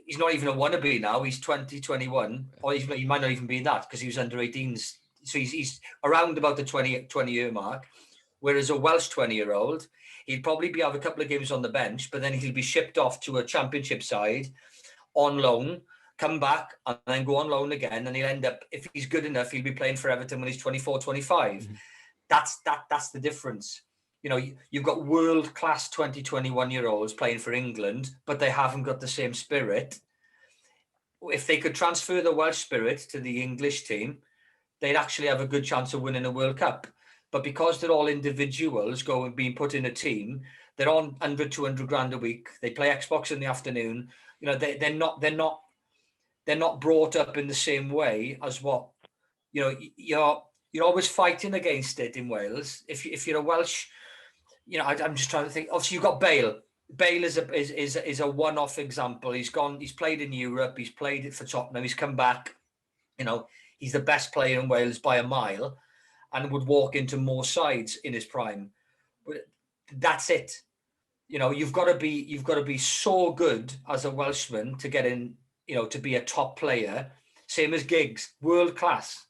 He's not even a wannabe now. He's 20, 21, or he might not even be that because he was under 18s. So he's around about the 20-year mark. Whereas a Welsh 20-year-old, he'd probably have a couple of games on the bench, but then he'll be shipped off to a championship side on loan, come back and then go on loan again. And he'll end up, if he's good enough, he'll be playing for Everton when he's 24, 25. Mm-hmm. That's the difference. You know, you've got world-class 20, 21-year-olds playing for England, but they haven't got the same spirit. If they could transfer the Welsh spirit to the English team, they'd actually have a good chance of winning a World Cup. But because they're all individuals being put in a team, they're on 100, 200 grand a week. They play Xbox in the afternoon. You know, they're not brought up in the same way as what, you know, you're always fighting against it in Wales. If you're a Welsh, you know, I'm just trying to think. Obviously, you've got Bale. Bale is a one-off example. He's played in Europe. He's played it for Tottenham. He's come back. You know, he's the best player in Wales by a mile, and would walk into more sides in his prime. But that's it. You know, you've got to be so good as a Welshman to get in. You know, to be a top player. Same as Giggs, world class.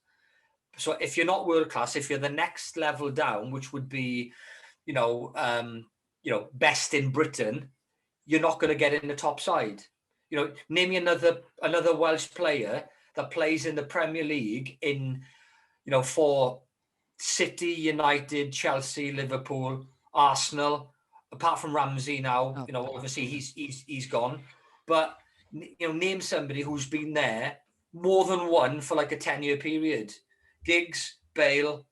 So if you're not world class, if you're the next level down, which would be, you know, best in Britain, you're not going to get in the top side. You know, name me another Welsh player that plays in the Premier League in, you know, for City, United, Chelsea, Liverpool, Arsenal, apart from Ramsey now. You know, obviously he's gone, but you know, name somebody who's been there more than one for like a 10-year period. Giggs, Bale,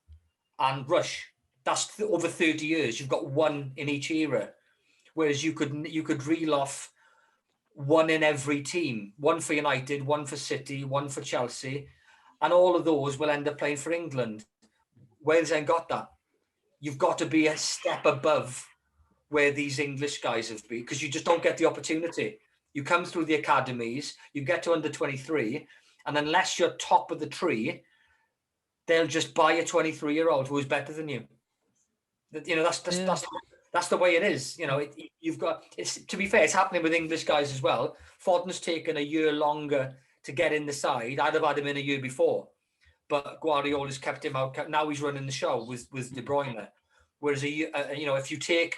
and Rush. That's over 30 years. You've got one in each era, whereas you could reel off one in every team. One for United, one for City, one for Chelsea, and all of those will end up playing for England. Wales ain't got that. You've got to be a step above where these English guys have been, because you just don't get the opportunity. You come through the academies, you get to under 23, and unless you're top of the tree, they'll just buy a 23-year-old who is better than you. You know, that's the way it is. You know, you've got. It's, to be fair, it's happening with English guys as well. Foden's taken a year longer to get in the side. I'd have had him in a year before, but Guardiola's kept him out. Now he's running the show with De Bruyne. Whereas you know, if you take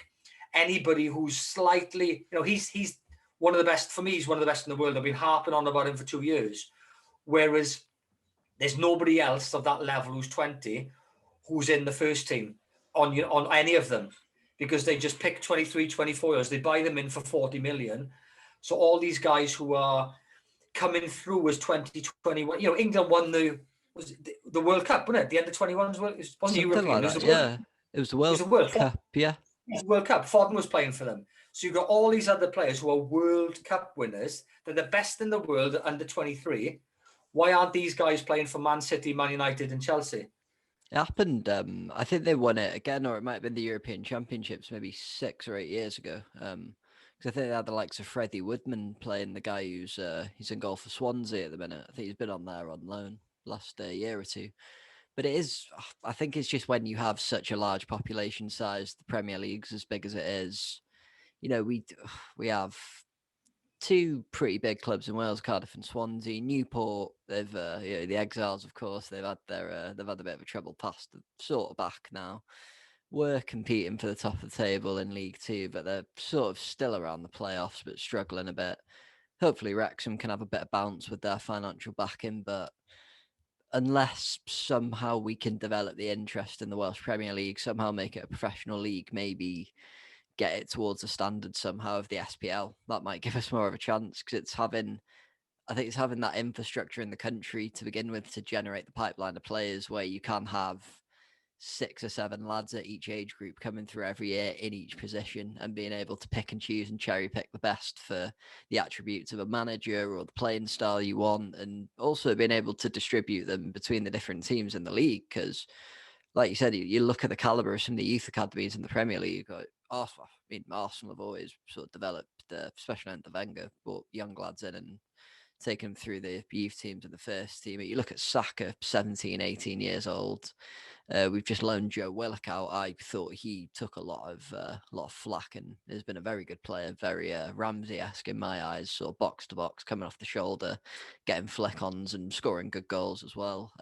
anybody who's slightly, you know, he's one of the best. For me, he's one of the best in the world. I've been harping on about him for 2 years. Whereas there's nobody else of that level who's 20 who's in the first team on any of them, because they just pick 23, 24 years. They buy them in for 40 million. So all these guys who are coming through as 2021, you know, England won the World Cup, wasn't it? The under-21s, wasn't European. Like it was the World Cup, yeah. It was the World Cup. Foden was playing for them. So you've got all these other players who are World Cup winners. They're the best in the world at under 23. Why aren't these guys playing for Man City, Man United and Chelsea? It happened. I think they won it again, or it might have been the European Championships maybe 6 or 8 years ago. Because I think they had the likes of Freddie Woodman playing, the guy who's he's in goal for Swansea at the minute. I think he's been on there on loan last year or two. But it is, I think it's just when you have such a large population size, the Premier League's as big as it is. You know, we have 2 pretty big clubs in Wales, Cardiff and Swansea. Newport, they've you know, the Exiles, of course, they've had a bit of a trouble past, sort of back now. We're competing for the top of the table in League Two, but they're sort of still around the playoffs, but struggling a bit. Hopefully Wrexham can have a bit of bounce with their financial backing, but unless somehow we can develop the interest in the Welsh Premier League, somehow make it a professional league, maybe get it towards the standard somehow of the SPL, that might give us more of a chance, because I think it's having that infrastructure in the country to begin with to generate the pipeline of players where you can have 6 or 7 lads at each age group coming through every year in each position and being able to pick and choose and cherry pick the best for the attributes of a manager or the playing style you want, and also being able to distribute them between the different teams in the league. Because like you said, you look at the caliber of some of the youth academies in the Premier League. Arsenal have always sort of developed, especially under Wenger, brought young lads in and taking him through the youth teams and the first team. You look at Saka, 17, 18 years old. We've just loaned Joe Willock out. I thought he took a lot of flack and has been a very good player, very Ramsey-esque in my eyes, sort of box to box, coming off the shoulder, getting flick-ons and scoring good goals as well.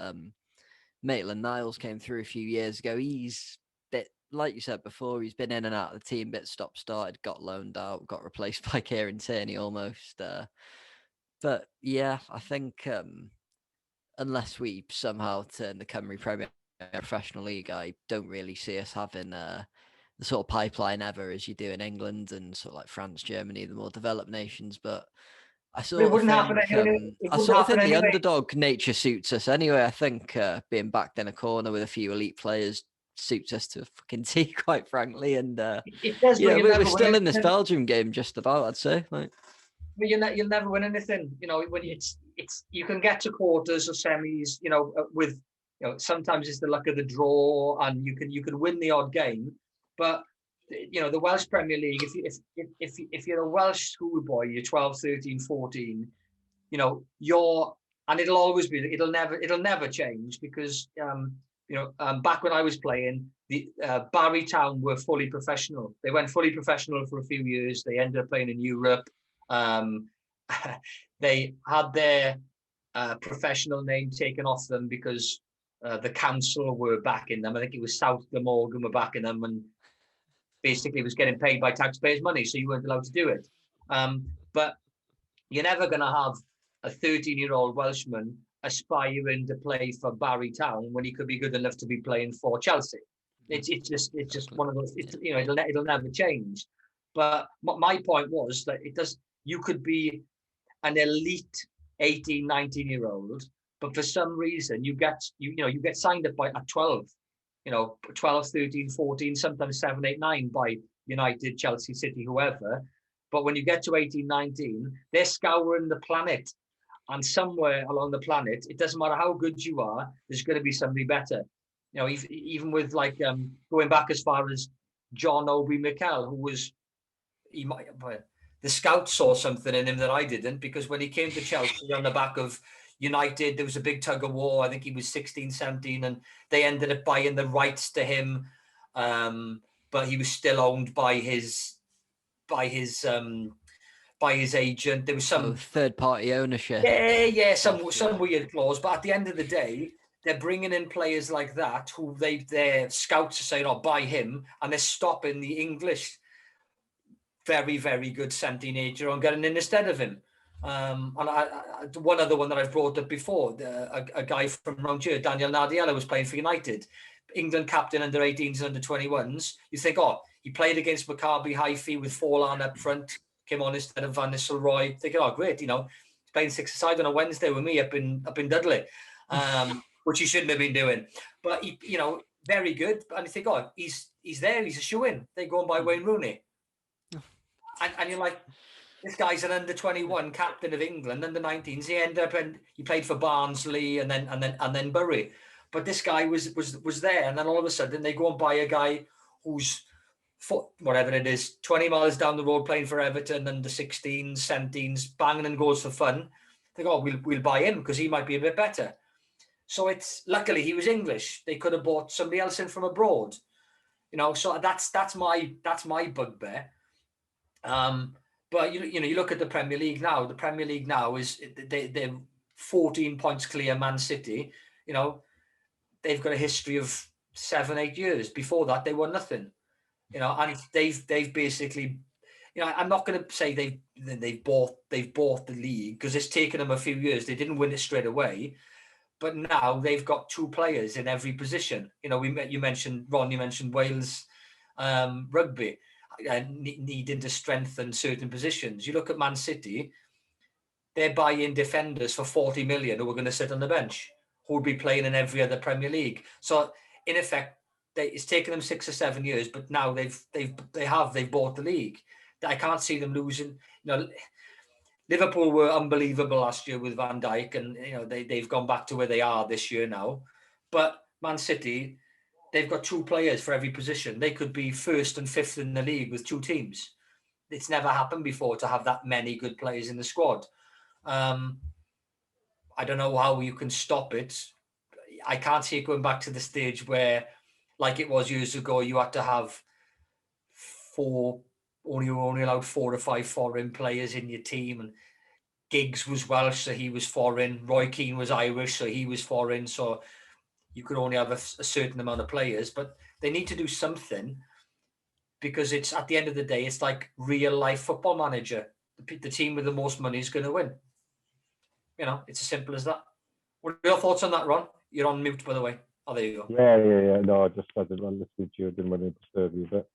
Maitland-Niles came through a few years ago. He's bit, like you said before, he's been in and out of the team, bit stop-started, got loaned out, got replaced by Kieran Tierney almost. But yeah, I think unless we somehow turn the Cymru Premier Professional League, I don't really see us having the sort of pipeline ever as you do in England and sort of like France, Germany, the more developed nations. But I sort It of wouldn't think happen anyway. It I wouldn't sort of happen think the anyway. underdog nature suits us anyway. I think being backed in a corner with a few elite players suits us to a fucking T, quite frankly. And It does, yeah, but you'll we're never still win in this anything. Belgium game, just about, I'd say. Like, But you'll never win anything. You know, when it's you can get to quarters or semis. You know, with sometimes it's the luck of the draw, and you can win the odd game. But the Welsh Premier League, if you're a Welsh schoolboy, you're 12, 13, 14, and it'll always be, it'll never change, because back when I was playing, the Barry Town were fully professional. They went fully professional for a few years. They ended up playing in Europe. They had their professional name taken off them because the council were backing them. I think it was South Glamorgan were backing them, and basically it was getting paid by taxpayers' money, so you weren't allowed to do it. But you're never going to have a 13-year-old Welshman aspiring to play for Barry Town when he could be good enough to be playing for Chelsea. It's just one of those. It'll never change. But my point was that you could be an elite 18, 19-year-old, but for some reason you get signed up at 12, 12, 13, 14, sometimes 7, 8, 9 by United, Chelsea, City, whoever. But when you get to 18, 19, they're scouring the planet. And somewhere along the planet, it doesn't matter how good you are, there's going to be somebody better. Even with going back as far as John Obi Mikel, the scouts saw something in him that I didn't, because when he came to Chelsea on the back of United, there was a big tug of war. I think he was 16, 17, and they ended up buying the rights to him. But he was still owned by his agent. There was some third-party ownership. Yeah, some weird clause. But at the end of the day, they're bringing in players like that who their scouts are saying, "Oh, buy him," and they're stopping the English very, very good 17-18-year-old getting in instead of him. And one other one that I've brought up before, a guy from around here, Daniel Nardiella, was playing for United, England captain under 18s and under 21s. You think, he played against Maccabi Haifa with Forlan up front, came on instead of Van Nistelrooy. Thinking, great, he's playing six-a-side on a Wednesday with me up in Dudley, which he shouldn't have been doing. But he, very good. And you think, he's there, he's a shoe-in. They go and buy Wayne Rooney. And you're like, this guy's an under 21 captain of England, under 19s. He ended up he played for Barnsley and then Bury. But this guy was there, and then all of a sudden they go and buy a guy who's whatever it is, 20 miles down the road playing for Everton, under 16s, 17s, banging and goes for fun. They go, we'll buy him because he might be a bit better. So luckily he was English. They could have bought somebody else in from abroad. So that's my bugbear. But you look at the Premier League now. The Premier League now is they're 14 points clear Man City. They've got a history of 7-8 years. Before that, they won nothing. And they've basically, I'm not going to say they've bought the league, because it's taken them a few years. They didn't win it straight away, but now they've got 2 players in every position. You mentioned Wales rugby. Needing to strengthen certain positions. You look at Man City, they're buying defenders for 40 million who are going to sit on the bench, who will be playing in every other Premier League. So in effect, it's taken them 6 or 7 years, but now they've bought the league. I can't see them losing. Liverpool were unbelievable last year with Van Dijk, and they've gone back to where they are this year now. But Man City, they've got 2 players for every position. They could be 1st and 5th in the league with 2 teams. It's never happened before to have that many good players in the squad. I don't know how you can stop it. I can't see it going back to the stage where, like it was years ago, you had to have you were only allowed 4 or 5 foreign players in your team, and Giggs was Welsh, so he was foreign. Roy Keane was Irish, so he was foreign. So you could only have a certain amount of players. But they need to do something, because it's, at the end of the day, it's like real life Football Manager. The team with the most money is going to win. It's as simple as that. What are your thoughts on that, Ron? You're on mute, by the way. Oh, there you go. Yeah. No, I just started listening to you. I didn't want to disturb you, but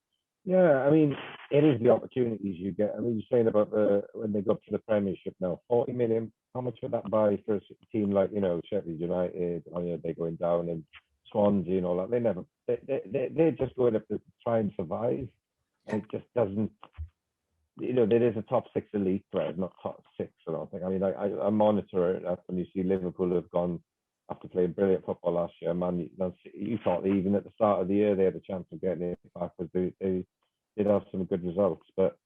yeah, I mean, it is the opportunities you get. I mean, you're saying about when they go up to the Premiership now, 40 million. How much would that buy for a team like Sheffield United? They're going down, and Swansea and all that. They're just going up to try and survive, and it just doesn't. There is a top 6 elite thread, not top 6. I don't think. I mean, I monitor it when you see Liverpool have gone after playing brilliant football last year. Man, you thought even at the start of the year they had a chance of getting it back, because they did have some good results. But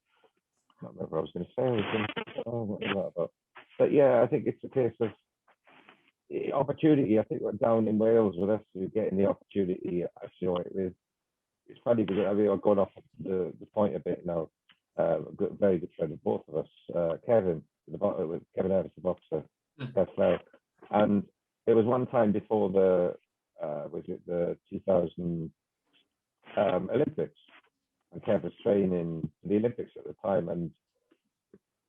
I can't remember what I was going to say. What was that about? But yeah, I think it's a case of opportunity. I think we're down in Wales with us, we're getting the opportunity. Actually, it's funny because I'm going off the point a bit now. Very good friend of both of us, Kevin Evans, the boxer, and it was one time before the 2000 Olympics, and Kev was training for the Olympics at the time, and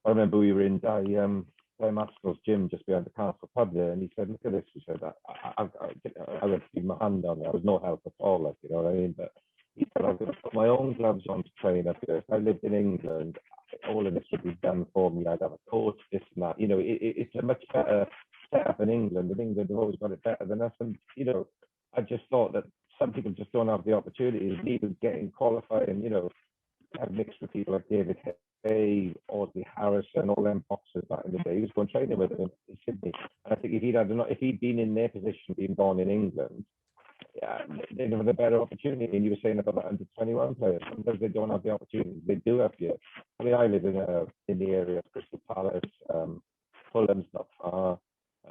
I remember we were in Di Maskell's gym just behind the Castle pub there, and he said, "Look at this." He said, "I went to keep my hand on it. I was no help at all, like, you know what I mean?" But he said, "I'm going to put my own gloves on to train up here. If I lived in England, all of this would be done for me. I'd have a coach, this and that. It's a much better setup in England. In England, they've always got it better than us." And I just thought that some people just don't have the opportunities, even getting qualified, and I've mixed with people like David Hay, Audley Harris, and all them boxers back in the day. He was going training with them in Sydney. And I think if he'd been in their position, being born in England, yeah, they'd have a better opportunity. And you were saying about the under 21 players. Sometimes they don't have the opportunities. They do have here. I mean, I live in the area of Crystal Palace, Fulham's not far,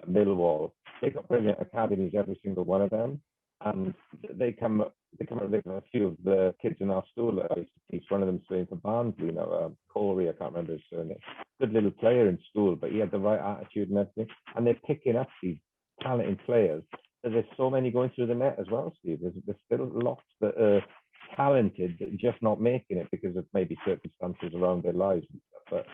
Millwall. They've got brilliant academies, every single one of them. And they come up with a few of the kids in our school that I used to teach. One of them playing for Barnsley, Corey, I can't remember his surname. Good little player in school, but he had the right attitude and everything. And they're picking up these talented players. There's so many going through the net as well, Steve. There's still lots that are talented, but just not making it because of maybe circumstances around their lives and stuff. But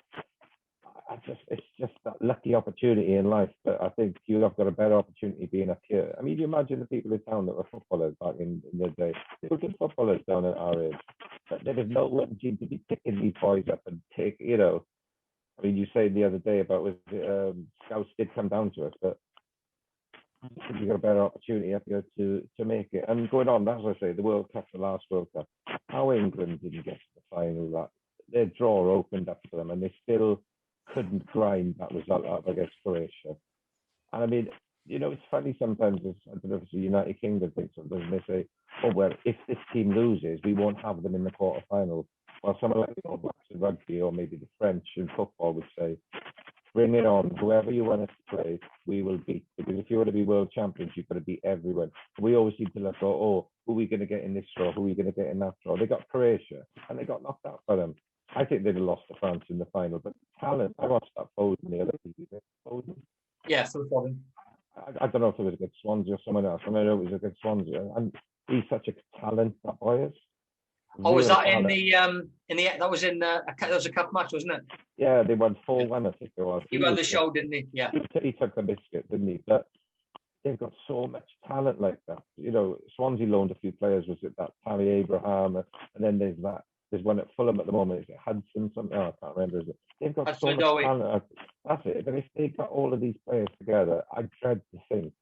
it's just that lucky opportunity in life. But I think you have got a better opportunity being up here. I mean, you imagine the people in town that were footballers back in the day. They were good footballers down at our age. But there was no one to be picking these boys up and take, I mean, you said the other day about scouts did come down to us, but I think you've got a better opportunity up here to make it. And going on, that's what I say, the World Cup, the last World Cup, how England didn't get to the final, that their draw opened up for them, and they still couldn't grind that result up against Croatia. And I mean, it's funny sometimes, I don't know if it's the United Kingdom thinks something, and they say, "Oh, well, if this team loses, we won't have them in the quarterfinals." Well, someone like the All Blacks in rugby, or maybe the French in football, would say, "Bring it on. Whoever you want us to play, we will beat. Because if you want to be world champions, you've got to beat everyone." We always seem to look, "Oh, who are we going to get in this draw? Who are we going to get in that draw?" They got Croatia, and they got knocked out by them. I think they'd have lost to France in the final, but talent. I watched that Foden the other day. Foden. Yeah, so Foden. I don't know if it was against Swansea or someone else. I know it was against Swansea, and he's such a talent, that boy is. Oh, was that talent. That was a cup match, wasn't it? Yeah, they won 4-1, I think it was. He won the show, didn't he? Yeah. He took the biscuit, didn't he? But they've got so much talent like that. Swansea loaned a few players. Was it that Tammy Abraham? And then there's one at Fulham at the moment. Is it Hudson? Something? I can't remember. Is it? They've got so much talent. That's it. But if they've got all of these players together, I dread to think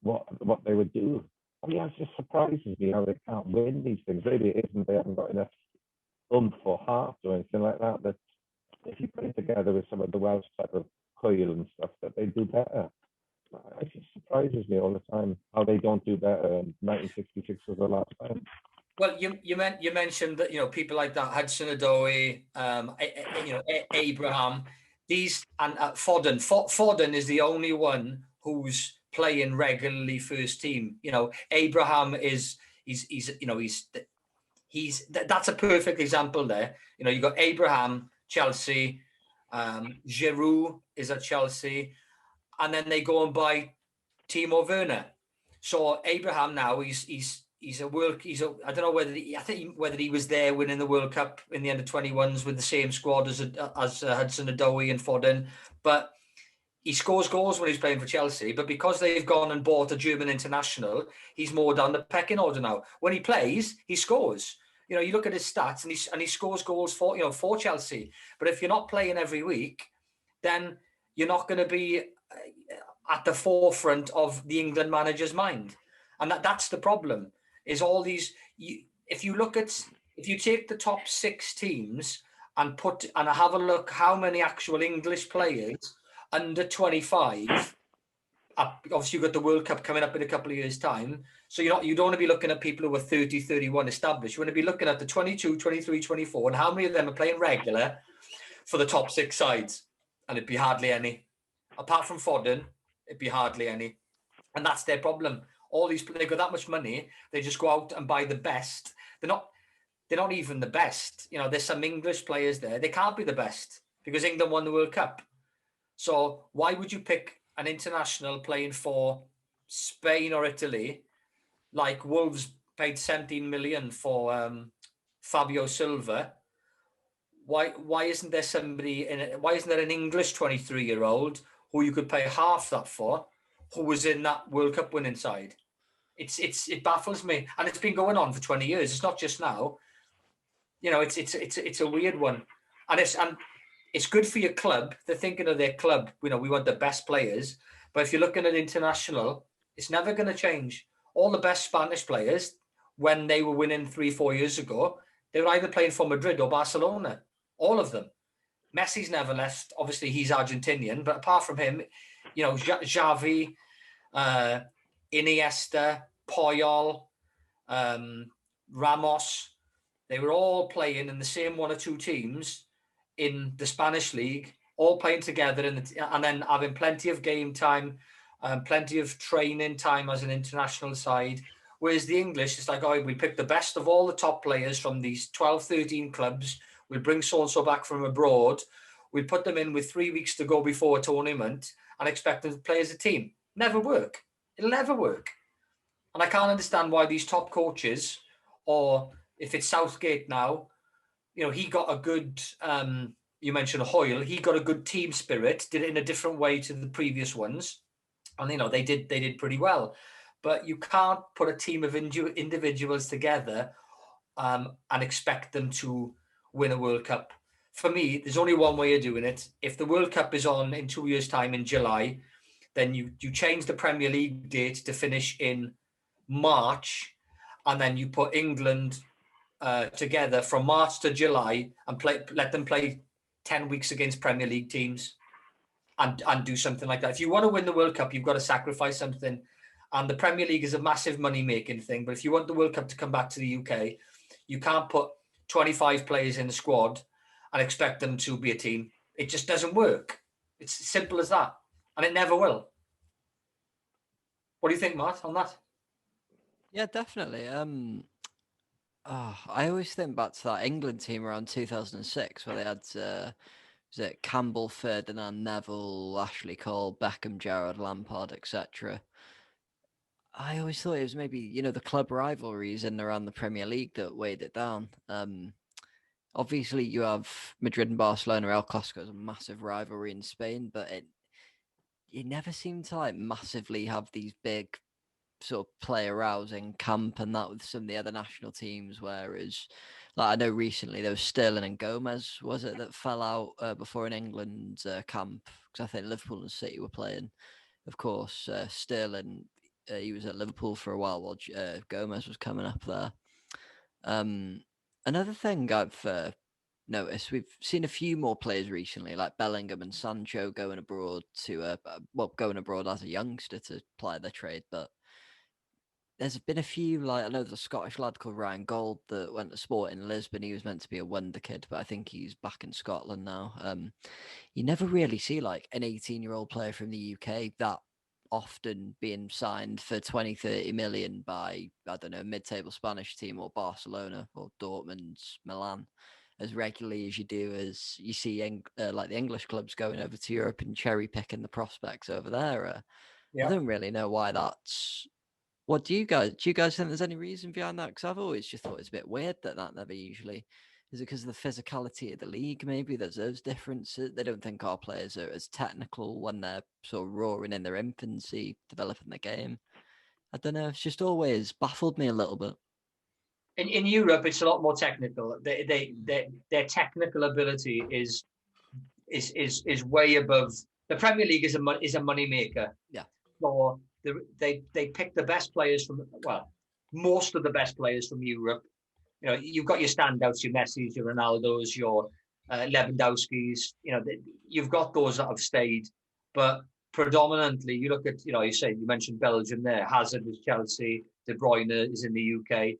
what they would do. I mean, it just surprises me how they can't win these things. Maybe it isn't they haven't got enough oomph or heart or anything like that. That if you put it together with some of the Welsh type of coil and stuff, that they do better. It just surprises me all the time how they don't do better. And 1966 was the last time. Well, you mentioned that people like that, Hudson Odoi, Abraham, Foden is the only one who's playing regularly first team. Abraham that's a perfect example there. You got Abraham, Chelsea, Giroud is at Chelsea, and then they go and buy Timo Werner. So Abraham now he's I don't know whether he was there winning the World Cup in the under-21s with the same squad as Hudson-Odoi and Foden, but he scores goals when he's playing for Chelsea. But because they've gone and bought a German international, he's more down the pecking order now. When he plays, he scores. You look at his stats and he scores goals for Chelsea. But if you're not playing every week, then you're not going to be at the forefront of the England manager's mind. And that's the problem, is all these, if you take the top 6 teams and have a look how many actual English players under 25, obviously you've got the World Cup coming up in a couple of years' time, so you don't want to be looking at people who are 30, 31 established. You want to be looking at the 22, 23, 24, and how many of them are playing regular for the top 6 sides, and it'd be hardly any. Apart from Foden, it'd be hardly any. And that's their problem. All these, they've got that much money, they just go out and buy the best. They're not even the best. There's some English players there. They can't be the best because England won the World Cup. So why would you pick an international playing for Spain or Italy, like Wolves paid 17 million for Fabio Silva? Why isn't there why isn't there an English 23-year-old who you could pay half that for, who was in that World Cup winning side? It baffles me, and it's been going on for 20 years. It's not just now. It's a weird one, and it's good for your club. They're thinking of their club. We want the best players, but if you're looking at international, it's never going to change. All the best Spanish players, when they were winning 3-4 years ago, they were either playing for Madrid or Barcelona. All of them. Messi's never left. Obviously, he's Argentinian, but apart from him, Xavi, Iniesta, Puyol, Ramos, they were all playing in the same 1 or 2 teams in the Spanish league, all playing together and then having plenty of game time, plenty of training time as an international side. Whereas the English, it's like, we pick the best of all the top players from these 12, 13 clubs. We'll bring so-and-so back from abroad. We'll put them in with 3 weeks to go before a tournament and expect them to play as a team. Never work. It'll never work. And I can't understand why these top coaches, or if it's Southgate now, he got a good, you mentioned Hoyle, he got a good team spirit, did it in a different way to the previous ones. And, they did pretty well. But you can't put a team of individuals together and expect them to win a World Cup. For me, there's only one way of doing it. If the World Cup is on in 2 years' time in July, then you change the Premier League date to finish in March, and then you put England together from March to July and let them play 10 weeks against Premier League teams and do something like that. If you want to win the World Cup, you've got to sacrifice something. And the Premier League is a massive money-making thing. But if you want the World Cup to come back to the UK, you can't put 25 players in the squad and expect them to be a team. It just doesn't work. It's as simple as that. And it never will. What do you think, Matt, on that? Yeah, definitely. I always think back to that England team around 2006 where they had was it Campbell, Ferdinand, Neville, Ashley Cole, Beckham, Gerrard, Lampard, etc. I always thought it was maybe, the club rivalries in and around the Premier League that weighed it down. Obviously, you have Madrid and Barcelona. El Clasico is a massive rivalry in Spain, but it never seemed to massively have these big sort of player rousing camp and that with some of the other national teams. Whereas, I know recently there was Sterling and Gomez, was it, that fell out before an England camp? Because I think Liverpool and City were playing. Of course, Sterling, he was at Liverpool for a while Gomez was coming up there. Another thing I've noticed, we've seen a few more players recently, like Bellingham and Sancho going abroad as a youngster to apply their trade. But there's been a few, like, I know there's a Scottish lad called Ryan Gold that went to sport in Lisbon. He was meant to be a wonder kid, but I think he's back in Scotland now. You never really see like an 18-year-old player from the UK that often being signed for 20, 30 million by, I don't know, mid-table Spanish team or Barcelona or Dortmund, Milan, as regularly as you do as you see like the English clubs going over to Europe and cherry picking the prospects over there. I Yeah. don't really know why that's. What do you guys think there's any reason behind that? Because I've always just thought it's a bit weird that never usually. Is it because of the physicality of the league? Maybe there's those differences. They don't think our players are as technical when they're sort of roaring in their infancy, developing the game. I don't know. It's just always baffled me a little bit. In Europe, it's a lot more technical. Their technical ability is way above. The Premier League is a money maker. Yeah. So they pick the best players from, well, most of the best players from Europe. You know, you've got your standouts, your Messis, your Ronaldos, your Lewandowskis. You know, you've got those that have stayed, but predominantly you look at, you mentioned Belgium there. Hazard is Chelsea, De Bruyne is in the UK.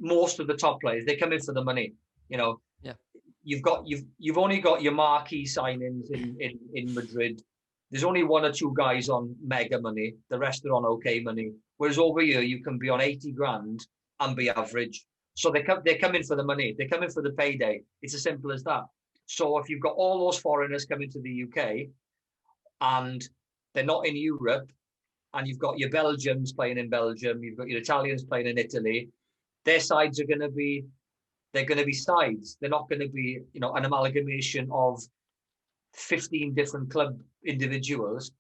Most of the top players, they come in for the money. You know, yeah. You've only got your marquee signings in Madrid. There's only one or two guys on mega money. The rest are on okay money. Whereas over here, you can be on 80 grand and be average. So they come in for the money. They come in for the payday. It's as simple as that. So if you've got all those foreigners coming to the UK and they're not in Europe, and you've got your Belgians playing in Belgium, you've got your Italians playing in Italy, their sides are going to be, they're going to be sides. They're not going to be, an amalgamation of 15 different club individuals.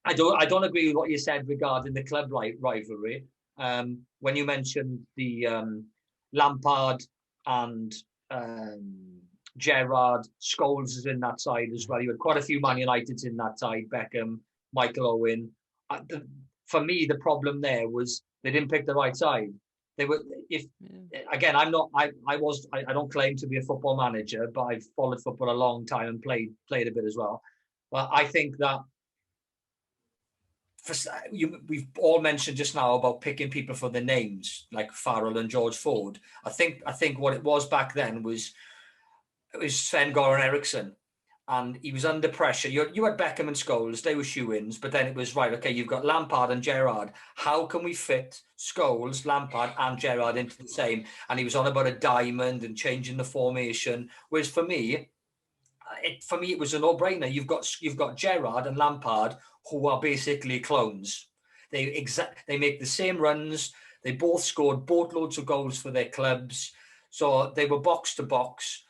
I don't agree with what you said regarding the club rivalry. When you mentioned the Lampard and Gerrard, Scholes is in that side as well. You had quite a few Man Uniteds in that side, Beckham, Michael Owen. For me, the problem there was they didn't pick the right side. They were, again, I don't claim to be a football manager, but I've followed football a long time and played a bit as well. But I think that we've all mentioned just now about picking people for their names, like Farrell and George Ford. I think what it was back then was Sven-Göran Eriksson, and he was under pressure. You had Beckham and Scholes, they were shoe-ins, but then it was, right, okay, you've got Lampard and Gerrard. How can we fit Scholes, Lampard and Gerrard into the same? And he was on about a diamond and changing the formation. Whereas for me, it was a no-brainer. You've got Gerrard and Lampard, who are basically clones. They make the same runs. They both scored boatloads of goals for their clubs. So they were box to box.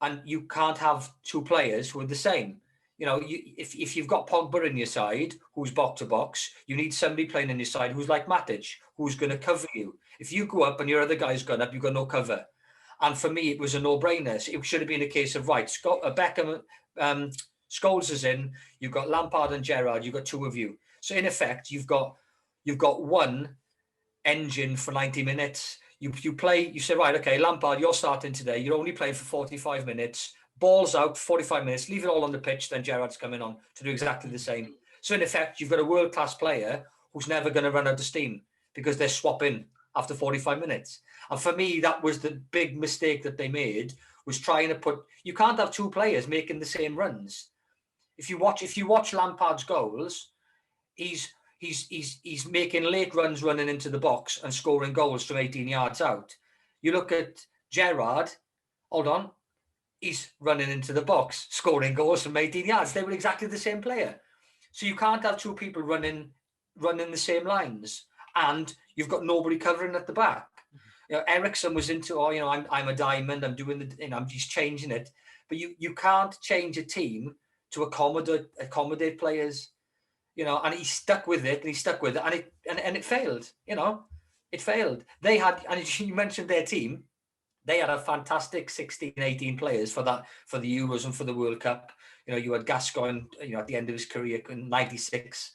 And you can't have two players who are the same. If you've got Pogba in your side, who's box to box, you need somebody playing in your side who's like Matic, who's going to cover you. If you go up and your other guy's gone up, you've got no cover. And for me, it was a no-brainer. It should have been a case of, right, Beckham, Scholes is in, you've got Lampard and Gerrard, you've got two of you. So in effect, you've got one engine for 90 minutes. You say, right, okay, Lampard, you're starting today. You're only playing for 45 minutes. Balls out, 45 minutes. Leave it all on the pitch. Then Gerrard's coming on to do exactly the same. So in effect, you've got a world-class player who's never going to run out of steam because they're swapping after 45 minutes. And for me, that was the big mistake that they made, was trying to put... You can't have two players making the same runs. If you watch Lampard's goals, he's making late runs running into the box and scoring goals from 18 yards out. You look at Gerrard, hold on, he's running into the box, scoring goals from 18 yards. They were exactly the same player. So you can't have two people running the same lines, and you've got nobody covering at the back. Ericsson was into, I'm a diamond, I'm doing I'm just changing it. But you can't change a team to accommodate players. And he stuck with it, and it failed. It failed. They had, and you mentioned their team, they had a fantastic 16, 18 players for the Euros and for the World Cup. You had Gascoigne, at the end of his career in '96.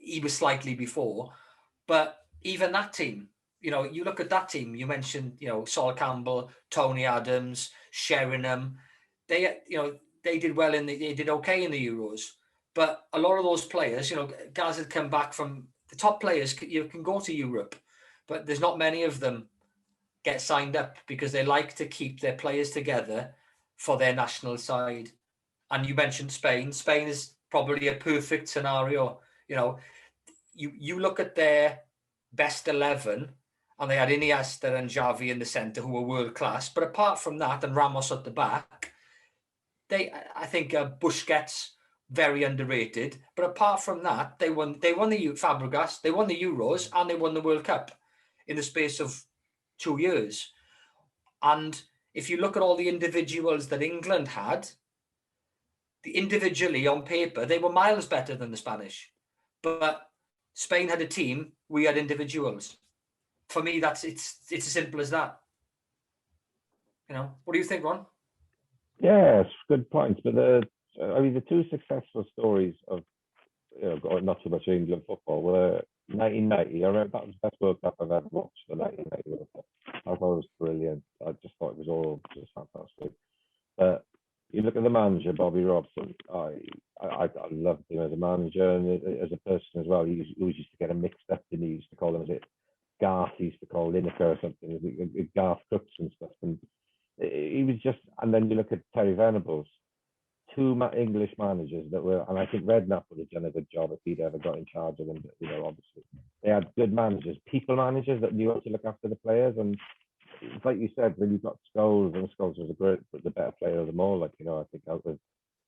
He was slightly before, but even that team, you look at that team. You mentioned, Sol Campbell, Tony Adams, Sheringham. They did well they did okay in the Euros, but a lot of those players, guys had come back from the top players, you can go to Europe, but there's not many of them get signed up because they like to keep their players together for their national side. And you mentioned Spain. Spain is probably a perfect scenario. You know, you look at their best 11, and they had Iniesta and Xavi in the centre, who were world class. But apart from that, and Ramos at the back, I think Busquets, very underrated. But apart from that, they won the Fabregas, they won the Euros, and they won the World Cup in the space of 2 years. And if you look at all the individuals that England had, individually on paper, they were miles better than the Spanish. But Spain had a team, we had individuals. For me, it's as simple as that. You know, what do you think, Ron? Yes, good points. But the two successful stories of not so much England football were 1990. I remember that was the best World Cup I've ever watched. The 1990 World Cup. I thought it was brilliant. I just thought it was all just fantastic. But you look at the manager, Bobby Robson. I loved him as a manager and as a person as well. He always used to get him mixed up, and he used to call him, Garth? He used to call Lineker or something, Garth Crooks and stuff. And he was just. And then you look at Terry Venables, two English managers that were, and I think Redknapp would have done a good job if he'd ever got in charge of them. But, obviously they had good managers, people managers that knew how to look after the players. And it's like you said, when you've got Scholes, and Scholes was the better player of them all. I think out with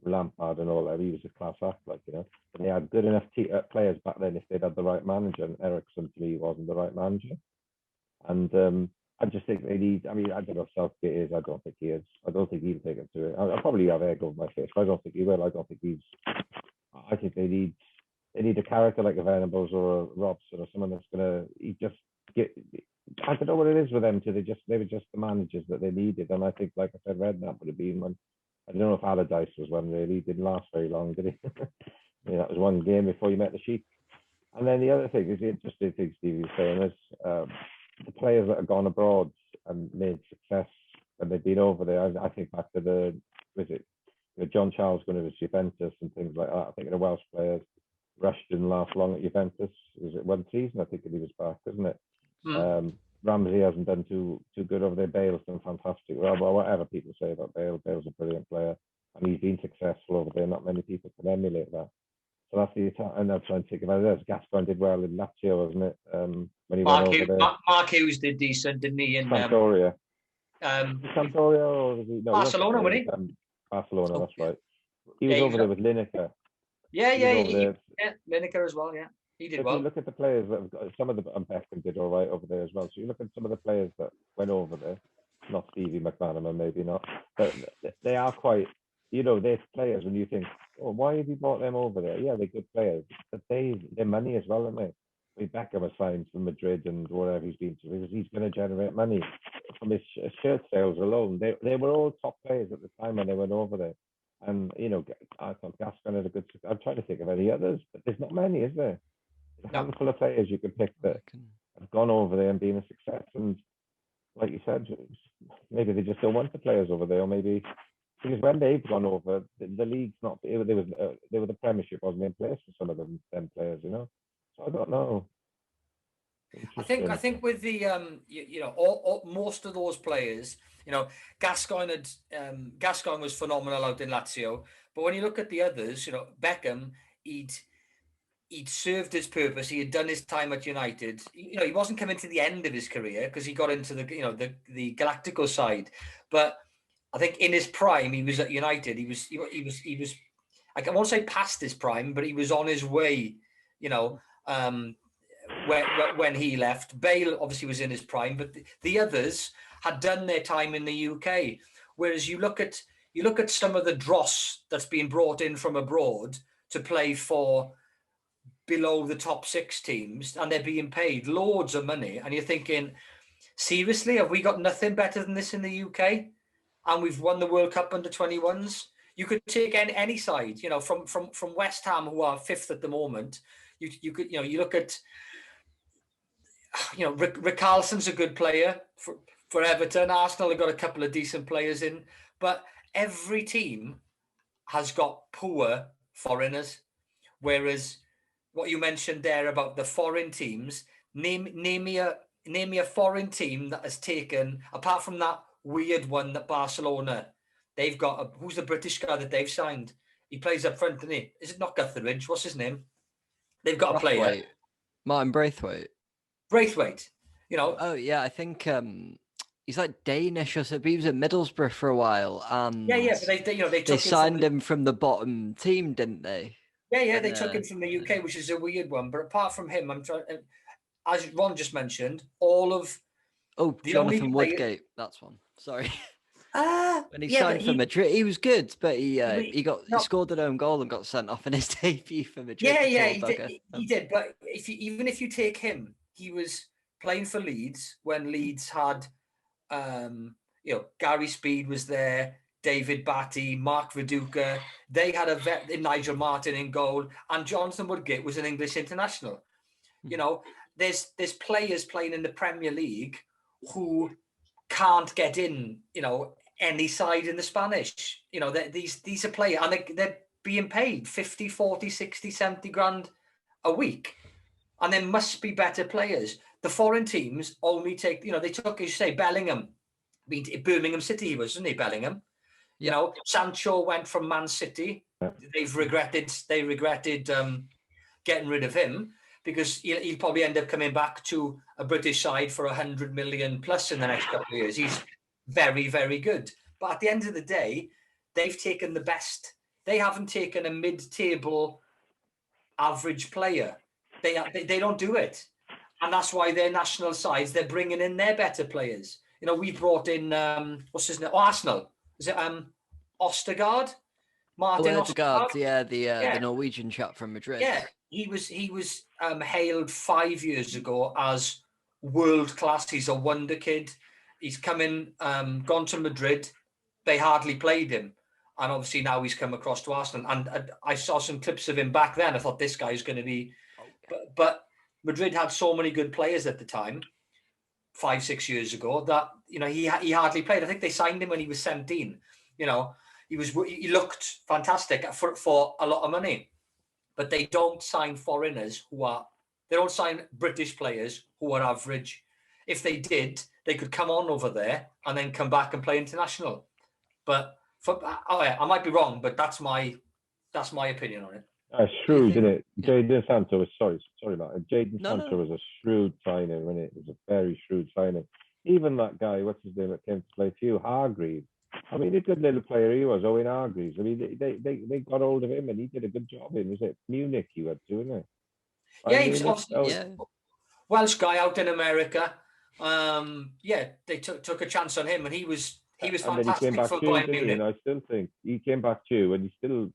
Lampard and all that, he was a class act. And they had good enough players back then if they'd had the right manager. And Ericsson, to me, wasn't the right manager. And I just think they need. I mean, I don't know if Southgate is. I don't think he is. I don't think he'll take it to it. I'll probably have egg over my face, but I don't think he will. I don't think he's. I think they need a character like a Venables or a Robson or someone that's gonna. He just get. I don't know what it is with them. They were just the managers that they needed, and I think, like I said, Redknapp would have been one. I don't know if Allardyce was one really. He didn't last very long, did he? That was one game before you met the Sheik. And then the other thing is the interesting thing Stevie was saying is the players that have gone abroad and made success and they've been over there. I think back to John Charles going to Juventus and things like that. I think the Welsh players rushed didn't last long at Juventus. Was it one season? I think he was back, isn't it? Ramsey hasn't done too good over there. Bale's done fantastic. Well, whatever people say about Bale, Bale's a brilliant player and he's been successful over there. Not many people can emulate that. So that's the attack. And I'm trying to think about it. Gascoigne did well in Lazio, wasn't it? When he went over there. Mark Hughes did decent, didn't he? In Sampdoria. Sampdoria or was he? No, Barcelona, wasn't he? Barcelona, that's right. He was over there with Lineker. Yeah, Lineker as well, yeah. He did well. If you look at the players that have got, some of the Beckham did all right over there as well. So you look at some of the players that went over there, not Stevie McManaman, maybe not, but they are quite, they're players when you think, oh, why have you brought them over there? Yeah, they're good players, but they're money as well, aren't they? I mean, Beckham was signed from Madrid and whatever he's been to, because he's going to generate money from his shirt sales alone. They were all top players at the time when they went over there. And, I thought Gascoigne had a good, I'm trying to think of any others, but there's not many, is there? There's a handful of players you could pick that have gone over there and been a success. And like you said, maybe they just don't want the players over there, or maybe because when they've gone over, the league's not. They were the Premiership wasn't in place for some of them players, So I don't know. I think with the most of those players, Gascoigne was phenomenal out in Lazio, but when you look at the others, Beckham, he'd served his purpose. He had done his time at United. He wasn't coming to the end of his career because he got into the Galactico side, but I think in his prime he was at United. He was I won't say past his prime, but he was on his way. When he left, Bale obviously was in his prime, but the others had done their time in the UK. Whereas you look at some of the dross that's been brought in from abroad to play for below the top 6 teams, and they're being paid loads of money, and you're thinking, seriously, have we got nothing better than this in the UK? And we've won the World Cup under 21s. You could take any side, from West Ham, who are 5th at the moment. You could, you look at, Rick Carlson's a good player for Everton. Arsenal have got a couple of decent players in, but every team has got poor foreigners, whereas what you mentioned there about the foreign teams. Name me a foreign team that has taken, apart from that weird one that Barcelona, they've got. Who's the British guy that they've signed? He plays up front, doesn't he? Is it not Gutheridge? What's his name? They've got a player. Braithwaite. Martin Braithwaite. Braithwaite. You know. Oh yeah, I think he's like Danish or something. He was at Middlesbrough for a while, and Yeah, but they took signed him from the bottom team, didn't they? Yeah, they took him from the UK, which is a weird one. But apart from him, I'm trying. As Ron just mentioned, all of Jonathan Woodgate. That's one. Sorry. When he yeah, signed for Madrid, he was good, but he scored an own goal and got sent off in his debut for Madrid. Yeah, he did. But even if you take him, he was playing for Leeds when Leeds had, Gary Speed was there, David Batty, Mark Viduka. They had Nigel Martin in goal, and Jonathan Woodgate was an English international. You know, there's players playing in the Premier League who can't get in, any side in the Spanish. These are players, and they're being paid 50, 40, 60, 70 grand a week. And there must be better players. The foreign teams only take, they took, as you say, Bellingham. Birmingham City he was, wasn't he, Bellingham? Yeah. Sancho went from Man City. They regretted getting rid of him, because he'll probably end up coming back to a British side for 100 million plus in the next couple of years. He's very, very good. But at the end of the day, they've taken the best. They haven't taken a mid-table average player. They don't do it. And that's why their national sides, they're bringing in their better players. We brought in, what's his name? Arsenal. Is it Ostergaard? Martin Ostergaard, the Norwegian chap from Madrid. Yeah, he was hailed 5 years ago as world class. He's a wonder kid. He's gone to Madrid. They hardly played him, and obviously now he's come across to Arsenal. And I saw some clips of him back then. I thought this guy's going to be, but Madrid had so many good players at the time, 5-6 years ago, that he hardly played. I think they signed him when he was 17. He looked fantastic for a lot of money. But they don't sign foreigners they don't sign British players who are average. If they did, they could come on over there and then come back and play international. But I might be wrong, but that's my opinion on it. Shrewd, isn't it? Jadon Sancho was sorry, Matt. Sancho was a shrewd signing, wasn't it? It was a very shrewd signing. Even that guy, what's his name, that came to play for you, Hargreaves. I mean, a good little player he was, Owen Hargreaves. I mean, they got hold of him and he did a good job. Was it Munich he went to, wasn't it? Yeah, he was Welsh guy out in America. They took a chance on him, and he was fantastic for Bayern Munich. I still think he came back too, and he still.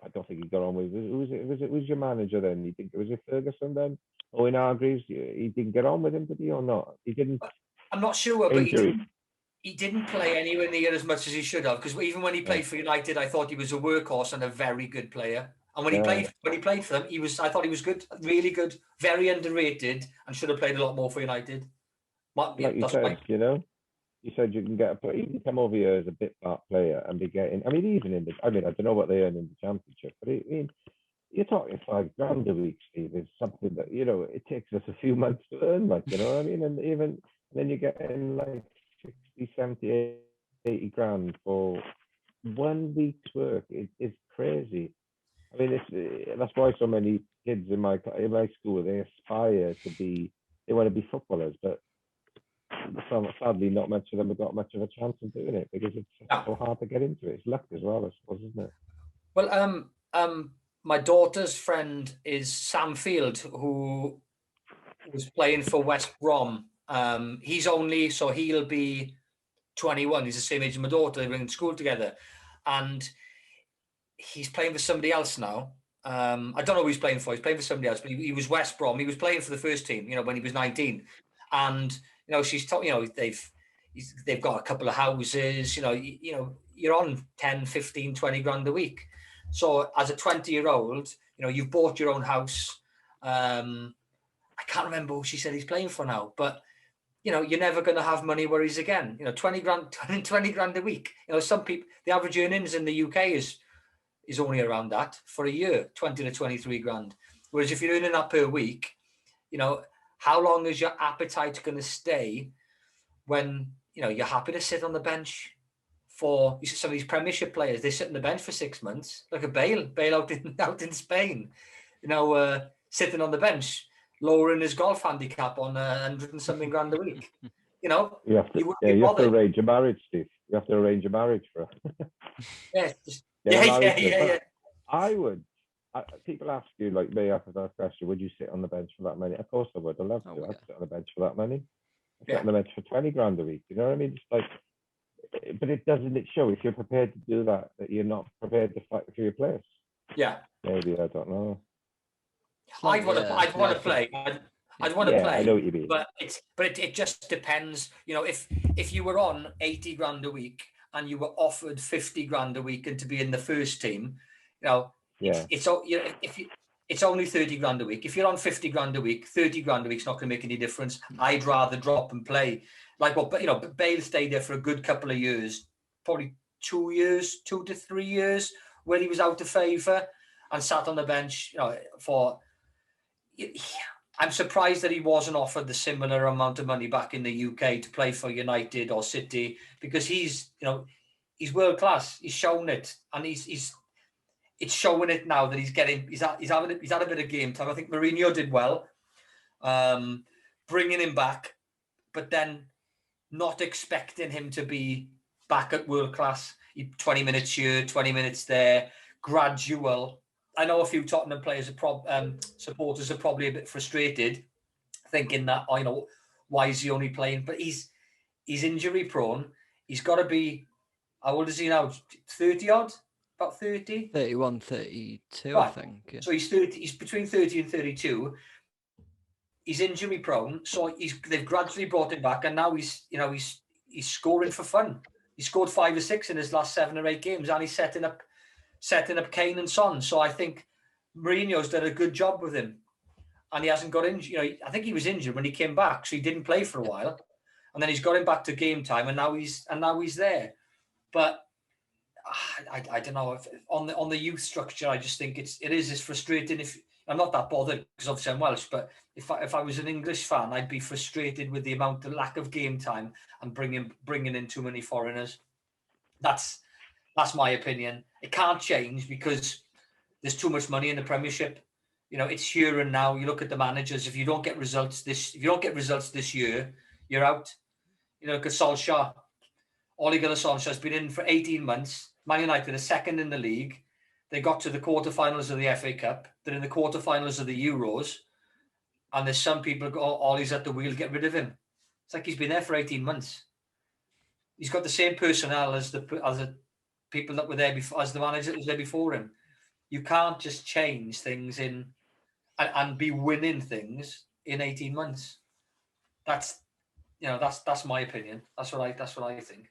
I don't think he got on with. Who's your manager then? You think it was it Ferguson then? Owen Hargreaves. He didn't get on with him, did he, or not? He didn't. I'm not sure, but he didn't play anywhere near as much as he should have, because even when he played for United, I thought he was a workhorse and a very good player. And when he played for them, I thought he was good, really good, very underrated, and should have played a lot more for United. You said you can come over here as a bit part player and be getting. I mean, I don't know what they earn in the Championship, but you're talking £5,000 a week, Steve. Is something that it takes us a few months to earn, and then you get in 60, 70, 80 grand for 1 week's work. It's crazy. I mean, that's why so many kids in my school, they aspire to be, they want to be footballers, but sadly not much of them have got much of a chance of doing it, because it's so hard to get into it. It's luck as well, I suppose, isn't it? Well, my daughter's friend is Sam Field, who was playing for West Brom. He'll be 21. He's the same age as my daughter. They were in school together, and he's playing for somebody else now. I don't know who he's playing for. He's playing for somebody else, but he was West Brom. He was playing for the first team, when he was 19. And she's they've got a couple of houses. You're on 10, 15, 20 grand a week. So as a 20-year-old, you've bought your own house. I can't remember who she said he's playing for now, but you're never going to have money worries again. 20 grand a week. Some people, the average earnings in the UK is only around that for a year, 20 to 23 grand. Whereas if you're earning that per week, you know, how long is your appetite going to stay when, you know, you're happy to sit on the bench for some of these Premiership players? They sit on the bench for 6 months, like a Bale out in Spain, you know, sitting on the bench, lowering his golf handicap on 100 and something grand a week. You know, You have to, you have to arrange a marriage, Steve. You have to arrange a marriage for it. Yeah. I would. People ask you, like me, after that question, would you sit on the bench for that many? Of course I would. I'd love to. I'd sit on the bench for that many. I'd sit on the bench for 20 grand a week. You know what I mean? It's like, but it doesn't show if you're prepared to do that you're not prepared to fight for your place. Yeah. Maybe, I don't know. I'd want to play. I'd want to play. I know what you mean. But it just depends. You know, if you were on 80 grand a week and you were offered 50 grand a week and to be in the first team, you know, it's only 30 grand a week. If you're on 50 grand a week, 30 grand a week's not going to make any difference. I'd rather drop and play. Like, well, you know, Bale stayed there for a good couple of years, probably 2 to 3 years, where he was out of favour and sat on the bench, you know, for. I'm surprised that he wasn't offered the similar amount of money back in the UK to play for United or City, because he's world class. He's shown it, and it's showing it now that he's had a bit of game time. I think Mourinho did well, bringing him back, but then not expecting him to be back at world class. 20 minutes here, 20 minutes there, gradual. I know a few Tottenham players supporters are probably a bit frustrated, thinking that, you know, why is he only playing? But he's injury prone. He's got to be, how old is he now? 30 odd? About 30? 31, 32, right. I think. Yeah. So he's between 30 and 32. He's injury prone, so they've gradually brought him back, and now he's scoring for fun. He scored 5 or 6 in his last 7 or 8 games, and he's setting up Kane and Son. So I think Mourinho's done a good job with him, and he hasn't got injured. You know, I think he was injured when he came back, so he didn't play for a while, and then he's got him back to game time, and now he's there. But I don't know if on the youth structure, I just think it is as frustrating. If I'm not that bothered because obviously I'm Welsh, but if I was an English fan, I'd be frustrated with the lack of game time and bringing in too many foreigners. That's my opinion. It can't change because there's too much money in the Premiership. You know, it's here and now. You look at the managers. If you don't get results this year, you're out. You know, because Solskjaer, Ole Gunnar Solskjaer's been in for 18 months. Man United are second in the league. They got to the quarterfinals of the FA Cup. They're in the quarterfinals of the Euros. And there's some people go, Ollie's at the wheel, get rid of him. It's like he's been there for 18 months. He's got the same personnel as the people that were there before, as the manager that was there before him. You can't just change things and be winning things in 18 months. That's my opinion. That's what I think.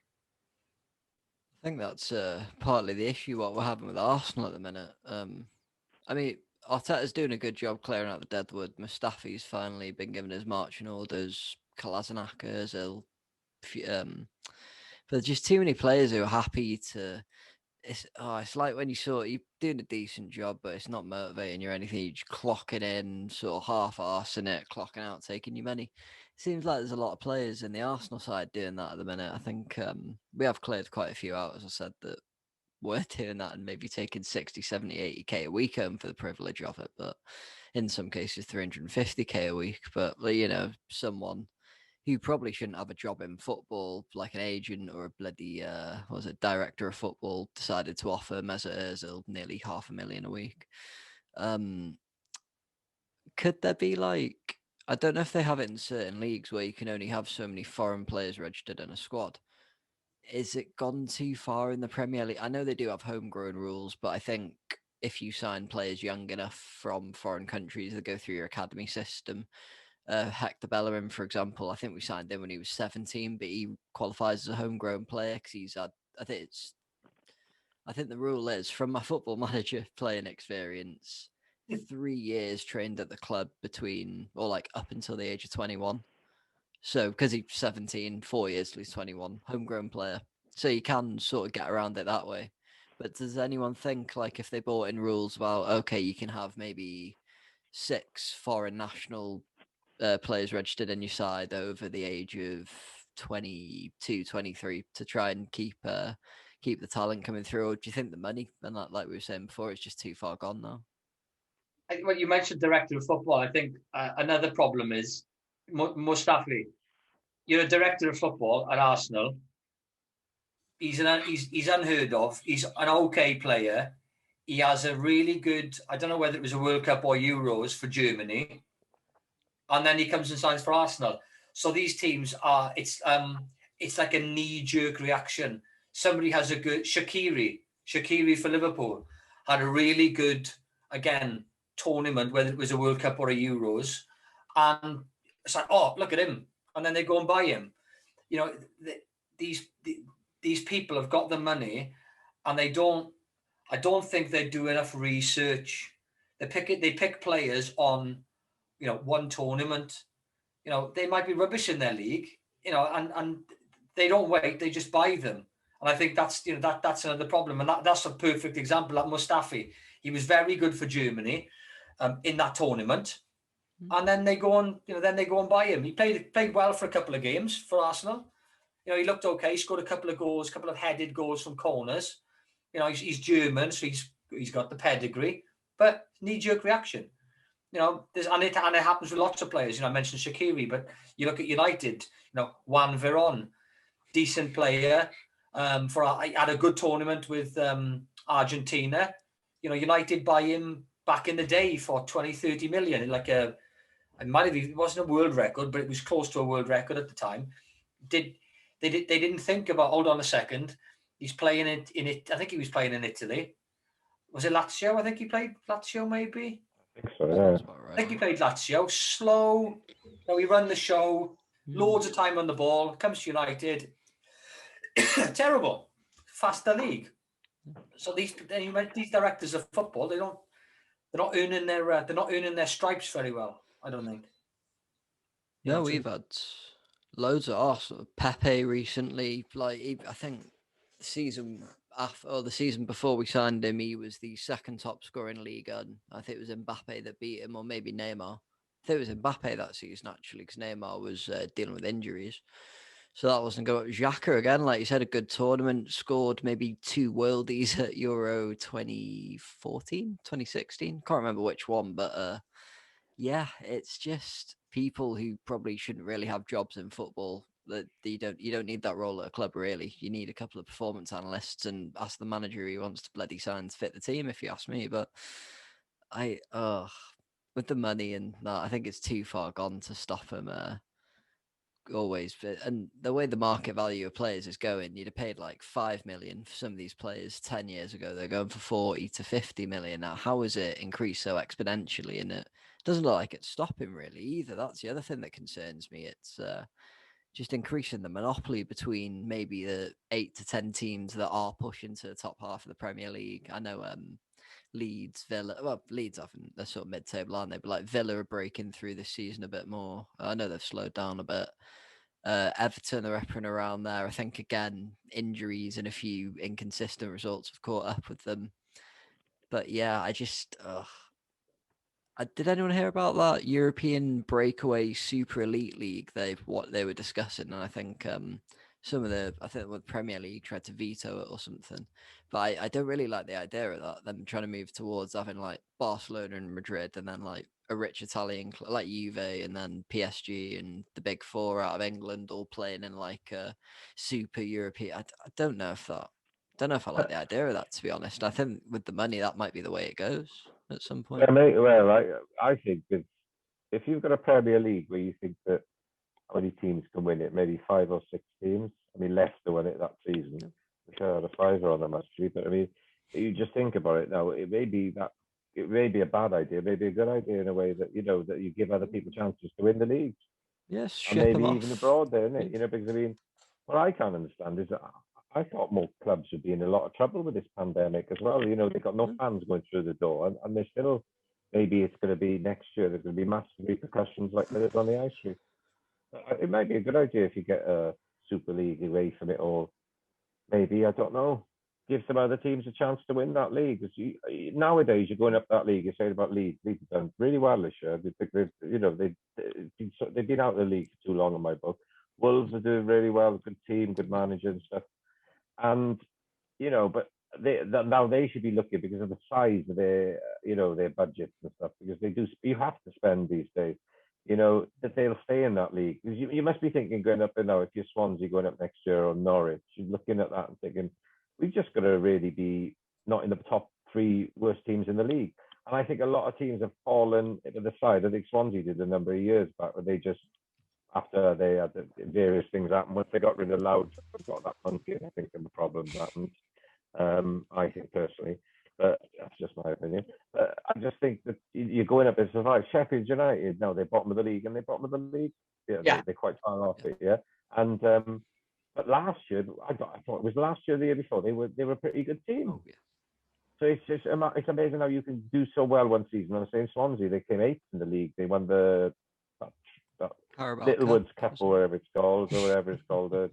I think that's partly the issue what we're having with Arsenal at the minute. I mean, Arteta's doing a good job clearing out the deadwood. Mustafi's finally been given his marching orders. Kolasinac, but there's just too many players who are happy to. It's like when you're doing a decent job, but it's not motivating you or anything. You're just clocking in, sort of half-arsing it, clocking out, taking your money. It seems like there's a lot of players in the Arsenal side doing that at the minute. I think we have cleared quite a few out, as I said, that were doing that and maybe taking 60, 70, 80k a week home for the privilege of it, but in some cases 350k a week. But, you know, someone who probably shouldn't have a job in football, like an agent or a bloody, director of football, decided to offer Mesut Ozil nearly $500,000 a week. Could there be I don't know if they have it in certain leagues where you can only have so many foreign players registered in a squad. Is it gone too far in the Premier League? I know they do have homegrown rules, but I think if you sign players young enough from foreign countries that go through your academy system, Hector Bellerin, for example, I think we signed him when he was 17, but he qualifies as a homegrown player because he's had, I think the rule is, from my Football Manager playing experience, 3 years trained at the club up until the age of 21. So because he's 17, 4 years till he's 21, homegrown player. So you can sort of get around it that way. But does anyone think if they brought in rules about, okay, you can have maybe 6 foreign national players registered in your side over the age of 22, 23 to try and keep the talent coming through? Or do you think the money, and like we were saying before, it's just too far gone now? Well, you mentioned director of football. I think another problem is Mustafi. You're a director of football at Arsenal. He's unheard of. He's an okay player. He has a really good, I don't know whether it was a World Cup or Euros for Germany. And then he comes and signs for Arsenal. So these teams are, it's like a knee-jerk reaction. Somebody has a good, Shaqiri for Liverpool, had a really good, again, tournament, whether it was a World Cup or a Euros. And it's like, oh, look at him. And then they go and buy him. You know, these people have got the money, and I don't think they do enough research. They pick players on, one tournament. They might be rubbish in their league, and they don't wait, they just buy them. And I think that's, that's another problem. And that's a perfect example. Like Mustafi, he was very good for Germany in that tournament. And then they go on, buy him. He played well for a couple of games for Arsenal. He looked okay, scored a couple of goals, a couple of headed goals from corners. He's German, so he's got the pedigree, but knee-jerk reaction. And it happens with lots of players. I mentioned Shaqiri, but you look at United. Juan Veron, decent player. Had a good tournament with Argentina. United buy him back in the day for 20, 30 million. It wasn't a world record, but it was close to a world record at the time. They didn't think about, hold on a second, he's playing in it. I think he was playing in Italy. Was it Lazio? I think he played Lazio, maybe. I think so, yeah. I think he played Lazio. Slow. He run the show. Loads of time on the ball. Comes to United. Terrible. Faster league. So these directors of football, they're not earning their stripes very well, I don't think. No, we've had loads of Arsenal. Pepe recently, I think the season before we signed him, he was the second top scorer in league, and I think it was Mbappe that beat him, or maybe Neymar. I think it was Mbappe that season actually, because Neymar was dealing with injuries, so that wasn't good. Xhaka again, like you said, a good tournament, scored maybe 2 worldies at Euro 2014, 2016. Can't remember which one, but yeah, it's just people who probably shouldn't really have jobs in football. That you don't need that role at a club, really. You need a couple of performance analysts and ask the manager who wants to bloody sign to fit the team, if you ask me. But with the money and that, I think it's too far gone to stop him. Always, and the way the market value of players is going, you'd have paid like 5 million for some of these players 10 years ago. They're going for 40 to 50 million now. How has it increased so exponentially? And it doesn't look like it's stopping really either. That's the other thing that concerns me. It's just increasing the monopoly between maybe the 8 to 10 teams that are pushing to the top half of the Premier League. I know Leeds, Villa. Well, Leeds, I think they're sort of mid-table, aren't they? But like Villa are breaking through this season a bit more. I know they've slowed down a bit. Everton are up and around there. I think again, injuries and a few inconsistent results have caught up with them. But yeah, I just did anyone hear about that European breakaway super elite league? What they were discussing, and I think the Premier League tried to veto it or something. But I don't really like the idea of that. Them trying to move towards having like Barcelona and Madrid, and then like a rich Italian like Juve, and then PSG and the big four out of England all playing in like a super European. I don't know if I like the idea of that, to be honest. I think with the money, that might be the way it goes at some point. Yeah, mate, well, I think that if you've got a Premier League where you think that how many teams can win it, maybe 5 or 6 teams. I mean, Leicester won it that season. Which I had a 5 on them actually, but I mean, you just think about it now. It may be a bad idea, maybe a good idea in a way that that you give other people chances to win the league. Yes, and maybe even abroad, there, isn't it? Because I mean, what I can't understand is that I thought more clubs would be in a lot of trouble with this pandemic as well. They've got no fans going through the door, and they're still. Maybe it's going to be next year. There's going to be massive repercussions like there is on the ice rink. It might be a good idea if you get a Super League away from it all. Maybe, I don't know. give some other teams a chance to win that league. Nowadays, you're going up that league. You're saying about Leeds. Leeds have done really well this year. They've been out of the league for too long in my book. Wolves are doing really well. Good team, good manager and stuff. And but now they should be looking because of the size of their budgets and stuff. Because they do, you have to spend these days. That they'll stay in that league. Because you must be thinking going up if you're Swansea going up next year or Norwich, you're looking at that and thinking, we've just got to really be not in the top 3 worst teams in the league. And I think a lot of teams have fallen to the side. I think Swansea did a number of years back where they just, after they had various things happen, once they got rid of Loud, got that monkey, I think the problems happened. I think personally. But that's just my opinion. I just think that you're going up and survive. Sheffield United, now they're bottom of the league, and they're bottom of the league. Yeah. They're quite far off it, yeah. And but last year, I thought it was last year, the year before, they were a pretty good team. Oh, yeah. So it's amazing how you can do so well one season. On the same Swansea, they came 8th in the league. They won the Littlewoods Cup or whatever it's called, I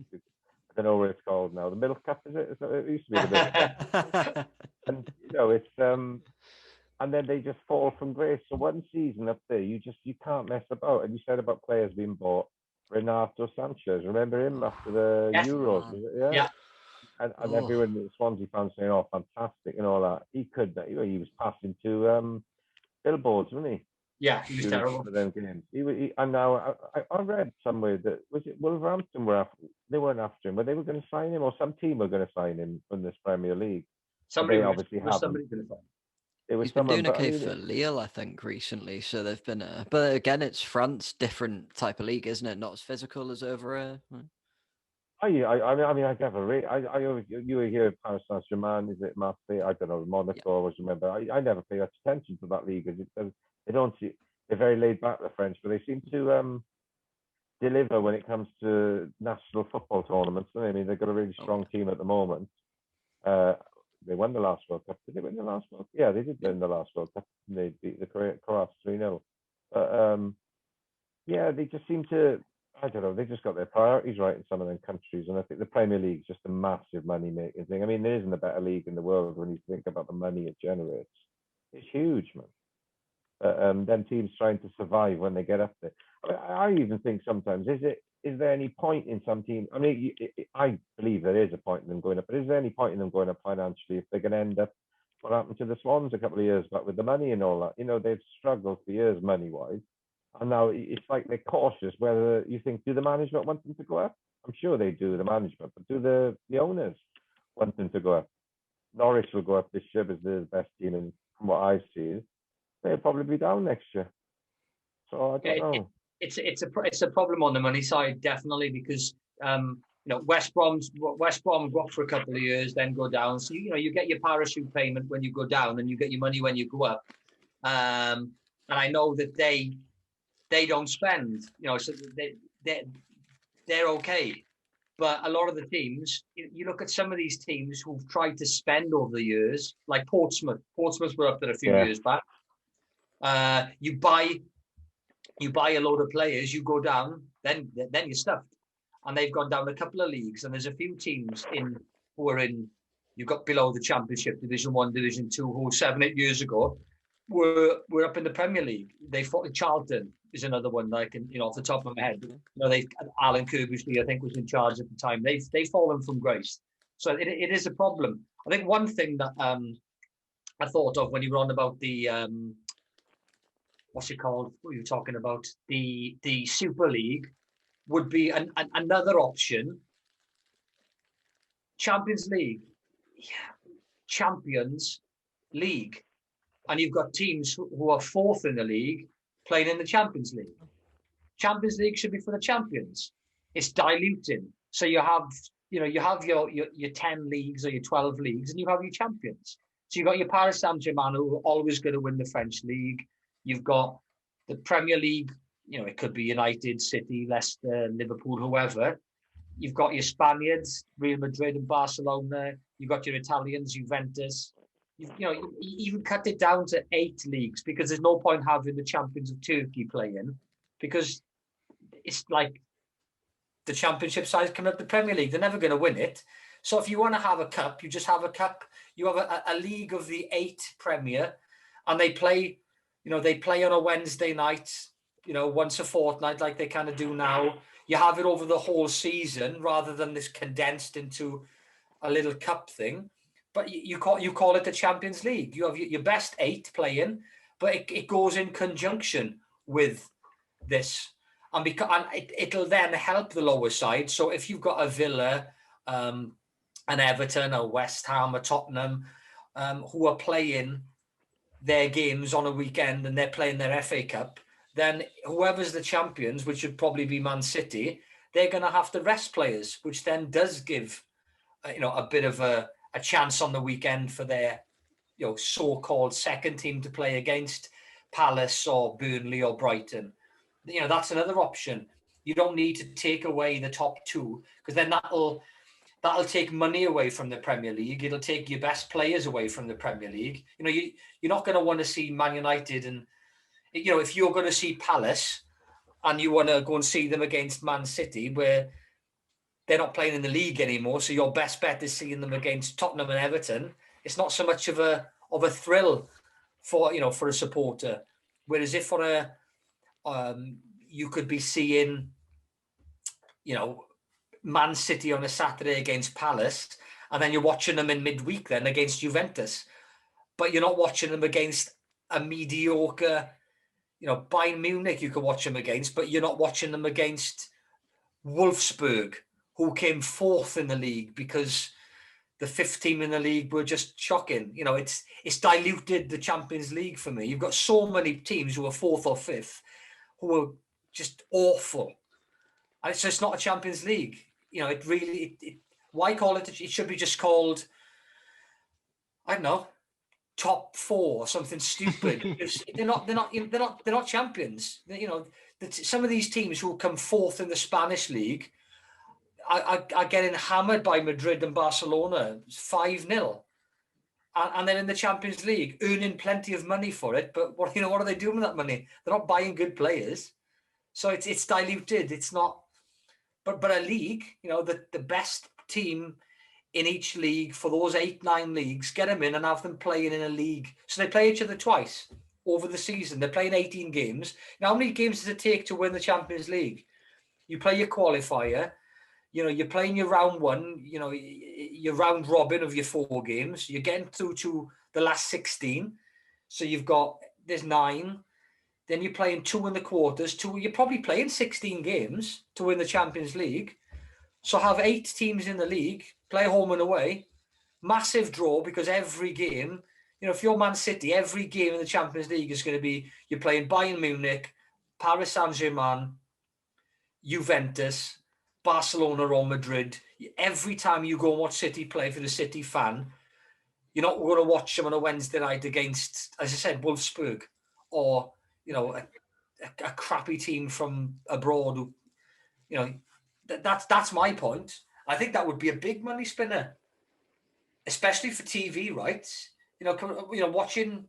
don't know what it's called now. The Middle Cup, is it? It used to be the Middle Cup. And it's and then they just fall from grace. So one season up there, you can't mess about. And you said about players being bought. Renato Sanchez, remember him after the Euros? Was it? Yeah. And everyone, the Swansea fans saying, "Oh, fantastic," and all that. He was passing to billboards, wasn't he? Yeah, he was terrible for them games. And now I read somewhere that was it Wolverhampton they weren't after him, but they were going to sign him, or some team were going to sign him from this Premier League. Somebody obviously haven't. He's been doing okay for Lille, I think, recently. So they've been, but again, it's France, different type of league, isn't it? Not as physical as over. I never really. You were here, Paris Saint-Germain, is it Marseille? I don't know, Monaco. I always remember. I never pay much attention to that league because they don't see. They're very laid back, the French, but they seem to deliver when it comes to national football tournaments. I mean, they've got a really strong team at the moment. They won the last World Cup. Did they win the last World Cup? Yeah, they did win the last World Cup. They beat the Croats 3-0. But yeah, they just seem to. I don't know. They just got their priorities right in some of them countries, and I think the Premier League is just a massive money-making thing. I mean, there isn't a better league in the world when you think about the money it generates. It's huge, man. Then teams trying to survive when they get up there. I even think sometimes, is there any point in some teams? I mean, I believe there is a point in them going up, but is there any point in them going up financially if they're going to end up what happened to the Swans a couple of years back with the money and all that? They've struggled for years money-wise. And now it's like they're cautious whether you think, do the management want them to go up? I'm sure they do, the management, but do the owners want them to go up? Norwich will go up this year because they're the best team, and from what I see, they'll probably be down next year. So I don't know. It's a problem on the money side, definitely, because West Brom go up for a couple of years, then go down. So you get your parachute payment when you go down, and you get your money when you go up. And I know that they don't spend, so they're okay. But a lot of the teams, you look at some of these teams who've tried to spend over the years, like Portsmouth. Portsmouth were up there a few years back. You buy a load of players, you go down, then you're stuffed. And they've gone down a couple of leagues, and there's a few teams who are in. You've got below the Championship, Division 1, Division 2, who 7-8 years ago were up in the Premier League. They fought Charlton is another one that I can, off the top of my head. Alan Kirbysley, I think, was in charge at the time. They've fallen from grace. So it is a problem. I think one thing that I thought of when you were on about the what's it called? What were you talking about? The Super League would be another option. Champions League, Champions League. And you've got teams who are 4th in the league playing in the Champions League. Champions League should be for the champions. It's diluting. So you have your 10 leagues or your 12 leagues, and you have your champions. So you've got your Paris Saint-Germain, who are always going to win the French league. You've got the Premier League. It could be United, City, Leicester, Liverpool, whoever. You've got your Spaniards, Real Madrid and Barcelona. You've got your Italians, Juventus. You even cut it down to 8 leagues, because there's no point having the champions of Turkey playing, because it's like the Championship side's coming up the Premier League. They're never going to win it. So if you want to have a cup, you just have a cup. You have a league of the 8 Premier, and they play, they play on a Wednesday night, once a fortnight like they kind of do now. You have it over the whole season rather than this condensed into a little cup thing. But you call it the Champions League. You have your best 8 playing, but it goes in conjunction with this, and it'll then help the lower side. So if you've got a Villa, an Everton, a West Ham, a Tottenham, who are playing their games on a weekend and they're playing their FA Cup, then whoever's the champions, which would probably be Man City, they're going to have to rest players, which then does give a bit of a chance on the weekend for their so-called second team to play against Palace or Burnley or Brighton. That's another option. You don't need to take away the top 2, because then that'll take money away from the Premier League. It'll take your best players away from the Premier League. You're not going to want to see Man United, and if you're going to see Palace and you want to go and see them against Man City, where they're not playing in the league anymore, so your best bet is seeing them against Tottenham and Everton. It's not so much of a thrill for a supporter. Whereas if you could be seeing Man City on a Saturday against Palace, and then you're watching them in midweek then against Juventus, but you're not watching them against a mediocre, Bayern Munich you could watch them against, but you're not watching them against Wolfsburg, who came 4th in the league because the 5th team in the league were just shocking. It's diluted the Champions League for me. You've got so many teams who are 4th or 5th who are just awful. And it's just not a Champions League. Why call it? It should be just called, I don't know, top 4 or something stupid. they're not champions. Some of these teams who come 4th in the Spanish league are getting hammered by Madrid and Barcelona 5-0, and then in the Champions League earning plenty of money for it. But what are they doing with that money? They're not buying good players, so it's diluted. It's not. But a league, the best team in each league for those 8-9 leagues, get them in and have them playing in a league. So they play each other twice over the season. They're playing 18 games. Now, how many games does it take to win the Champions League? You play your qualifier. You're playing your round 1. Your round robin of your 4 games. You're getting through to the last 16. So there's 9. Then you're playing 2 in the quarters. You're probably playing 16 games to win the Champions League. So have 8 teams in the league, play home and away, massive draw, because every game, if you're Man City, every game in the Champions League is going to be, you're playing Bayern Munich, Paris Saint-Germain, Juventus, Barcelona or Madrid. Every time you go and watch City play, for the City fan, you're not going to watch them on a Wednesday night against, as I said, Wolfsburg, or a crappy team from abroad who, that's my point. I think that would be a big money spinner, especially for TV rights. Watching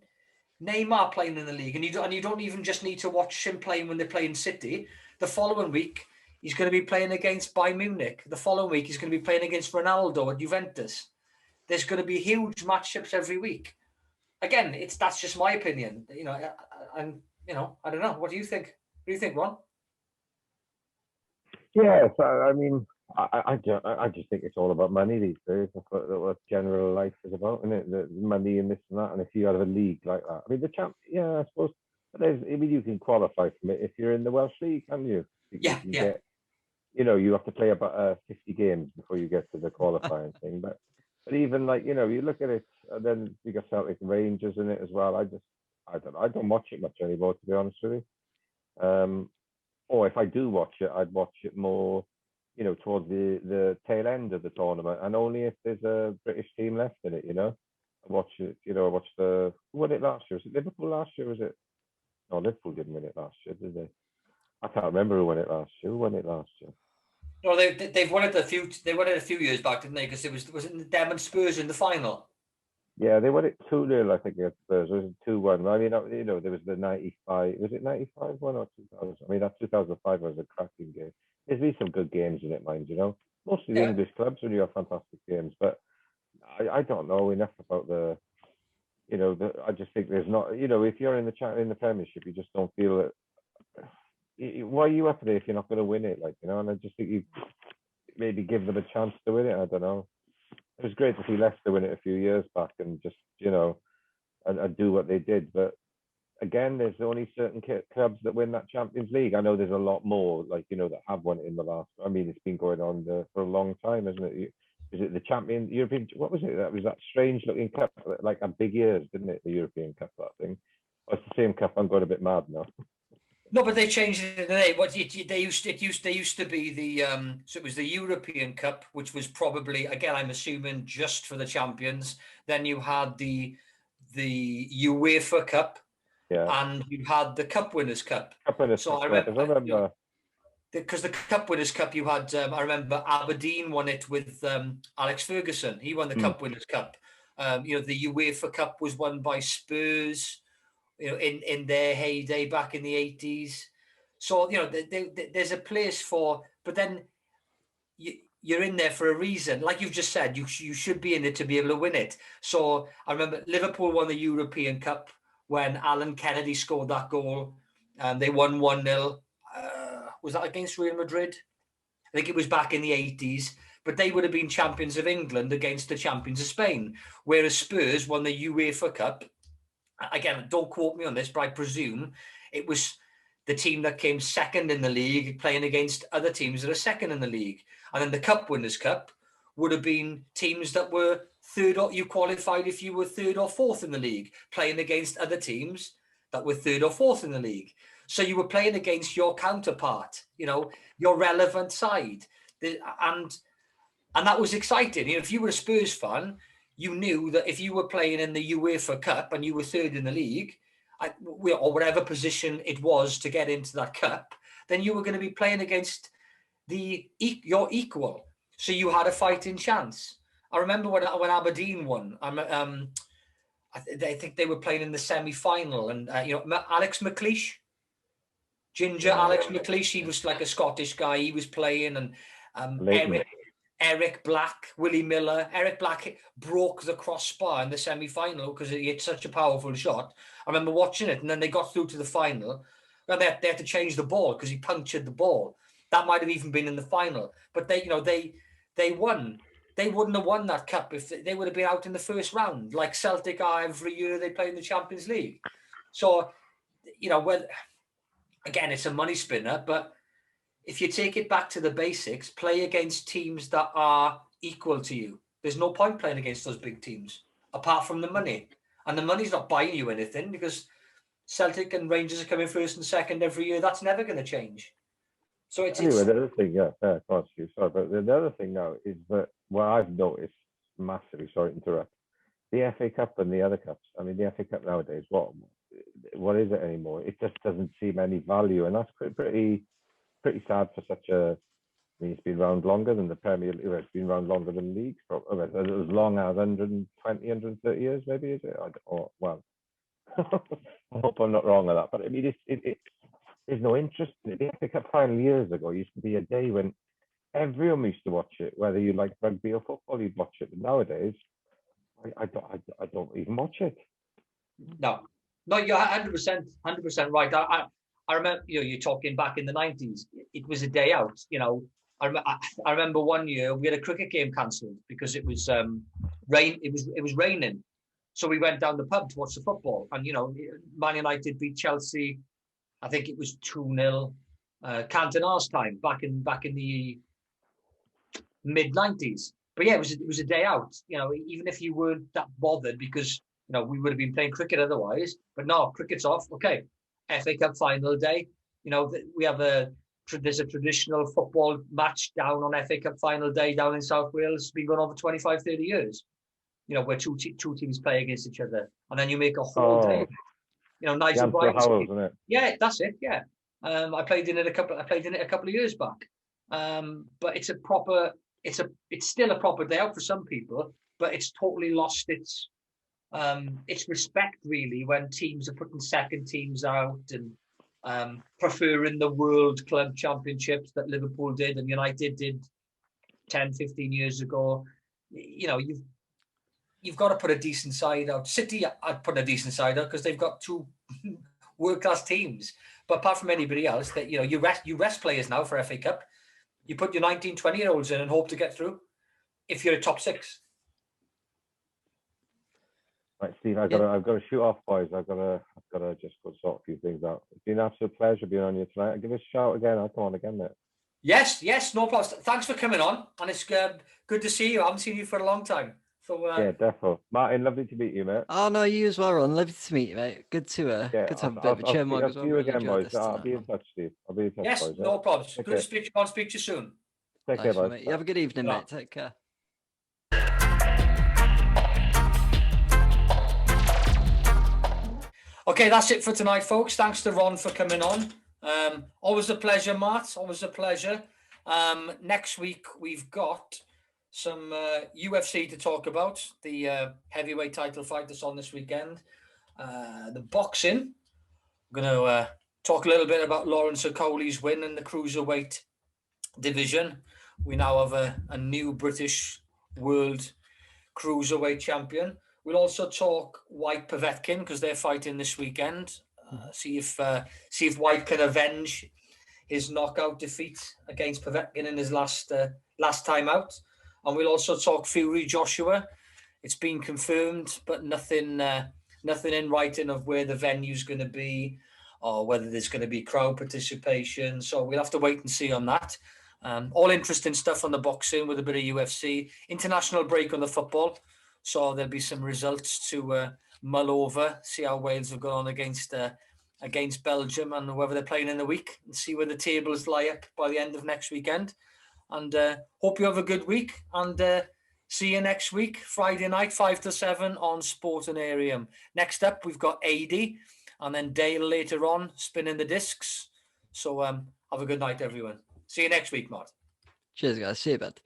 Neymar playing in the league, and you don't even just need to watch him playing when they're playing City. The following week, he's going to be playing against Bayern Munich. The following week, he's going to be playing against Ronaldo at Juventus. There's going to be huge matchups every week. Again, that's just my opinion. And I don't know. What do you think? What do you think, Ron? Yes, I mean, I just think it's all about money these days. That's what general life is about, isn't it? The money and this and that. And if you have a league like that, I mean, I suppose. You can qualify from it if you're in the Welsh League, can you? Yeah. Get, you have to play about 50 games before you get to the qualifying thing. But even you look at it, and then you got Celtic and Rangers in it as well. I don't watch it much anymore, to be honest with you. Or if I do watch it, I'd watch it more, towards the tail end of the tournament, and only if there's a British team left in it. I watch it. I watched who won it last year? Was it Liverpool last year? Was it? No, Liverpool didn't win it last year, did they? I can't remember who won it last year. Who won it last year? No, they've won it a few. They won it a few years back, didn't they? Because was it them and Spurs in the final? Yeah, they won it 2-0, I think, against Spurs. It was 2-1. I mean, there was the 95. Was it 95 one or 2000? I mean, that 2005 was a cracking game. There's been some good games in it, mind. most of the English clubs when you have fantastic games. But I don't know enough about I just think there's not, if you're in the Premiership, you just don't feel that. Why are you up there if you're not going to win it? And I just think you maybe give them a chance to win it. I don't know. It was great to see Leicester win it a few years back and just, and do what they did. But again, there's only certain clubs that win that Champions League. I know there's a lot more, that have won it in the last. I mean, it's been going on for a long time, isn't it? Is it the European? What was it? That was that strange-looking cup, like a big years, didn't it? The European Cup, that thing. Oh, it's the same cup. I'm going a bit mad now. No, but they changed it today. They used to be the so it was the European Cup, which was probably, again, I'm assuming, just for the champions. Then you had the UEFA Cup, and you had the Cup Winners' Cup. Cup Winners' Cup. I remember. Because the Cup Winners' Cup, you had, I remember Aberdeen won it with Alex Ferguson. He won the Cup Winners' Cup. The UEFA Cup was won by Spurs, in their heyday back in the 80s. So, there's a place for, but then you're in there for a reason. Like you've just said, you should be in it to be able to win it. So I remember Liverpool won the European Cup when Alan Kennedy scored that goal, and they won 1-0. Was that against Real Madrid? I think it was back in the 80s, but they would have been champions of England against the champions of Spain, whereas Spurs won the UEFA Cup. Again, don't quote me on this, but I presume it was the team that came second in the league playing against other teams that are second in the league. And then the Cup Winners' Cup would have been teams that were third, or you qualified if you were third or fourth in the league, playing against other teams that were third or fourth in the league. So you were playing against your counterpart, your relevant side. And that was exciting. If you were a Spurs fan, you knew that if you were playing in the UEFA Cup and you were third in the league, or whatever position it was to get into that cup, then you were going to be playing against your equal. So you had a fighting chance. I remember when Aberdeen won. I think they were playing in the semi-final, and Alex McLeish. Alex McLeish, he was like a Scottish guy. He was playing, and Eric Black, Willie Miller. Eric Black broke the crossbar in the semi-final because he hit such a powerful shot. I remember watching it, and then they got through to the final, and they had to change the ball because he punctured the ball. That might have even been in the final, but they won. They wouldn't have won that cup if they would have been out in the first round, like Celtic are every year they play in the Champions League. So, again, it's a money spinner, but if you take it back to the basics, play against teams that are equal to you. There's no point playing against those big teams, apart from the money. And the money's not buying you anything because Celtic and Rangers are coming first and second every year. That's never going to change. So the other thing, sorry, but the other thing now is that what I've noticed massively, sorry to interrupt, the FA Cup and the other cups. I mean, the FA Cup nowadays, what is it anymore? It just doesn't seem any value, and that's pretty sad for such a. I mean, it's been around longer than the Premier League. It's been around longer than leagues. As long as 120, 130 years, maybe, is it? Well, I hope I'm not wrong on that. But I mean, there's no interest in it. The FA Cup final years ago used to be a day when everyone used to watch it, whether you like rugby or football, you'd watch it. But nowadays, I don't even watch it. No, you're 100% right. I remember, you're talking back in the 90s. It was a day out. I remember one year we had a cricket game cancelled because it was rain. It was raining, so we went down the pub to watch the football. And Man United beat Chelsea. I think it was 2-0. Cantona's time back in the mid 90s. But yeah, it was a day out. Even if you weren't that bothered because we would have been playing cricket otherwise. But no, cricket's off. Okay. FA Cup final day. There's a traditional football match down on FA Cup final day down in South Wales. It's been going on for 25, 30 years. Where two teams play against each other, and then you make a whole day. Nigel Bryan. Yeah, that's it. Yeah, I played in it a couple of years back. But it's still a proper day out for some people, but it's totally lost its respect really when teams are putting second teams out and preferring the World Club Championships that Liverpool did and United did 10, 15 years ago. You've got to put a decent side out. City, I'd put a decent side out because they've got two world-class teams. But apart from anybody else, that you rest players now for FA Cup. You put your 19, 20-year-olds in and hope to get through if you're a top 6. Right, Steve, I've got to shoot off, boys. I've got to just go sort a few things out. It's been an absolute pleasure being on you tonight. I'll give us a shout again. I'll come on again, mate. Yes, no problem. Thanks for coming on, and it's good to see you. I haven't seen you for a long time. So yeah, definitely. Martin, lovely to meet you, mate. Oh no, you as well, Ron. Lovely to meet you, mate. Good to have a bit of a chin mug as well. See you Really again, enjoyed boys. this I'll tonight, be in man. touch, Steve. I'll be in touch, yes, boys. no problems. Good to speak to you. I'll speak to you soon. Take care, boys. Mate. You have a good evening, mate. Take care. Okay, that's it for tonight, folks. Thanks to Ron for coming on. Always a pleasure, Matt. Always a pleasure. Next week, we've got some UFC to talk about. The heavyweight title fight that's on this weekend. The boxing. We're going to talk a little bit about Lawrence Okolie's win in the cruiserweight division. We now have a new British world cruiserweight champion. We'll also talk White Povetkin because they're fighting this weekend. See if White can avenge his knockout defeat against Povetkin in his last time out. And we'll also talk Fury Joshua. It's been confirmed, but nothing in writing of where the venue's going to be or whether there's going to be crowd participation. So we'll have to wait and see on that. All interesting stuff on the boxing with a bit of UFC. International break on the football. So there'll be some results to mull over, see how Wales have gone on against Belgium and whether they're playing in the week, and see where the tables lie up by the end of next weekend. And hope you have a good week, and see you next week, Friday night, 5 to 7 on Sportanarium. Next up, we've got AD, and then Dale later on, spinning the discs. So have a good night, everyone. See you next week, Matt. Cheers, guys. See you, bud.